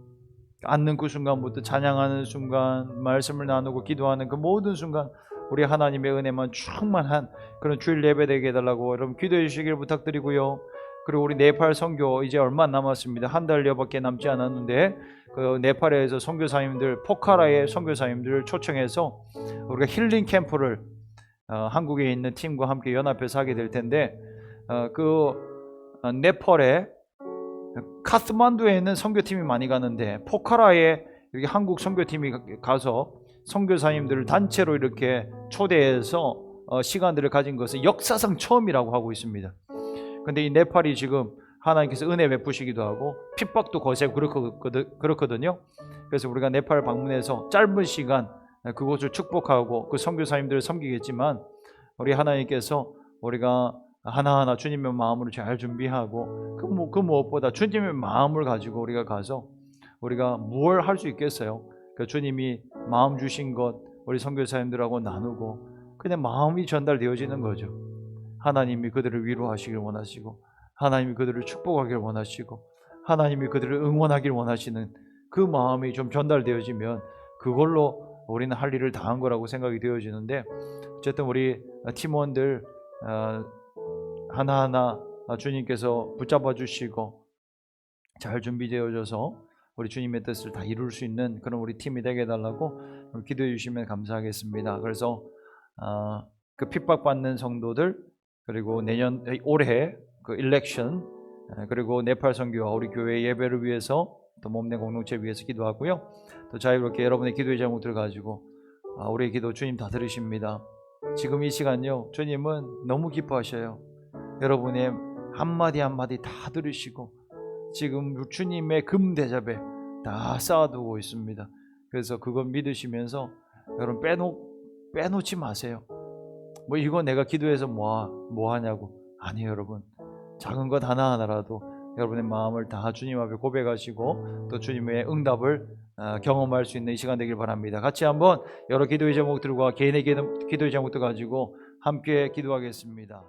앉는 그 순간부터 찬양하는 순간, 말씀을 나누고 기도하는 그 모든 순간 우리 하나님의 은혜만 충만한 그런 주일 예배 되게 해달라고 여러분 기도해 주시길 부탁드리고요. 그리고 우리 네팔 선교 이제 얼마 안 남았습니다. 한 달여밖에 남지 않았는데 그 네팔에서 선교사님들, 포카라의 선교사님들을 초청해서 우리가 힐링 캠프를 한국에 있는 팀과 함께 연합해서 하게 될 텐데 네팔에 카트만두에 있는 선교팀이 많이 가는데 포카라에 여기 한국 선교팀이 가서 선교사님들을 단체로 이렇게 초대해서 시간들을 가진 것은 역사상 처음이라고 하고 있습니다. 근데 이 네팔이 지금 하나님께서 은혜 베푸시기도 하고 핍박도 거세고 그렇거든요. 그래서 우리가 네팔 방문해서 짧은 시간 그곳을 축복하고 그 선교사님들을 섬기겠지만 우리 하나님께서 우리가 하나하나 주님의 마음으로 잘 준비하고 그 무엇보다 주님의 마음을 가지고 우리가 가서 우리가 무엇을 할 수 있겠어요? 그 주님이 마음 주신 것 우리 선교사님들하고 나누고 그냥 마음이 전달되어지는 거죠. 하나님이 그들을 위로하시길 원하시고 하나님이 그들을 축복하길 원하시고 하나님이 그들을 응원하길 원하시는 그 마음이 좀 전달되어지면 그걸로 우리는 할 일을 다 한 거라고 생각이 되어지는데 어쨌든 우리 팀원들 하나하나 주님께서 붙잡아 주시고 잘 준비되어져서 우리 주님의 뜻을 다 이룰 수 있는 그런 우리 팀이 되게 해달라고 기도해 주시면 감사하겠습니다. 그래서 그 핍박받는 성도들 그리고 올해 그 일렉션 그리고 네팔 선교와 우리 교회 예배를 위해서 또 몸내 공동체 위해서 기도하고요. 또 자유롭게 여러분의 기도의 제목들 가지고 우리의 기도 주님 다 들으십니다. 지금 이 시간요 주님은 너무 기뻐하셔요. 여러분의 한마디 한마디 다 들으시고 지금 주님의 금대접에 다 쌓아두고 있습니다. 그래서 그거 믿으시면서 여러분 빼놓지 마세요. 뭐 이거 내가 기도해서 뭐 하냐고. 아니에요 여러분. 작은 것 하나하나라도 여러분의 마음을 다 주님 앞에 고백하시고 또 주님의 응답을 경험할 수 있는 이 시간 되길 바랍니다. 같이 한번 여러 기도의 제목들과 개인의 기도의 제목들 가지고 함께 기도하겠습니다.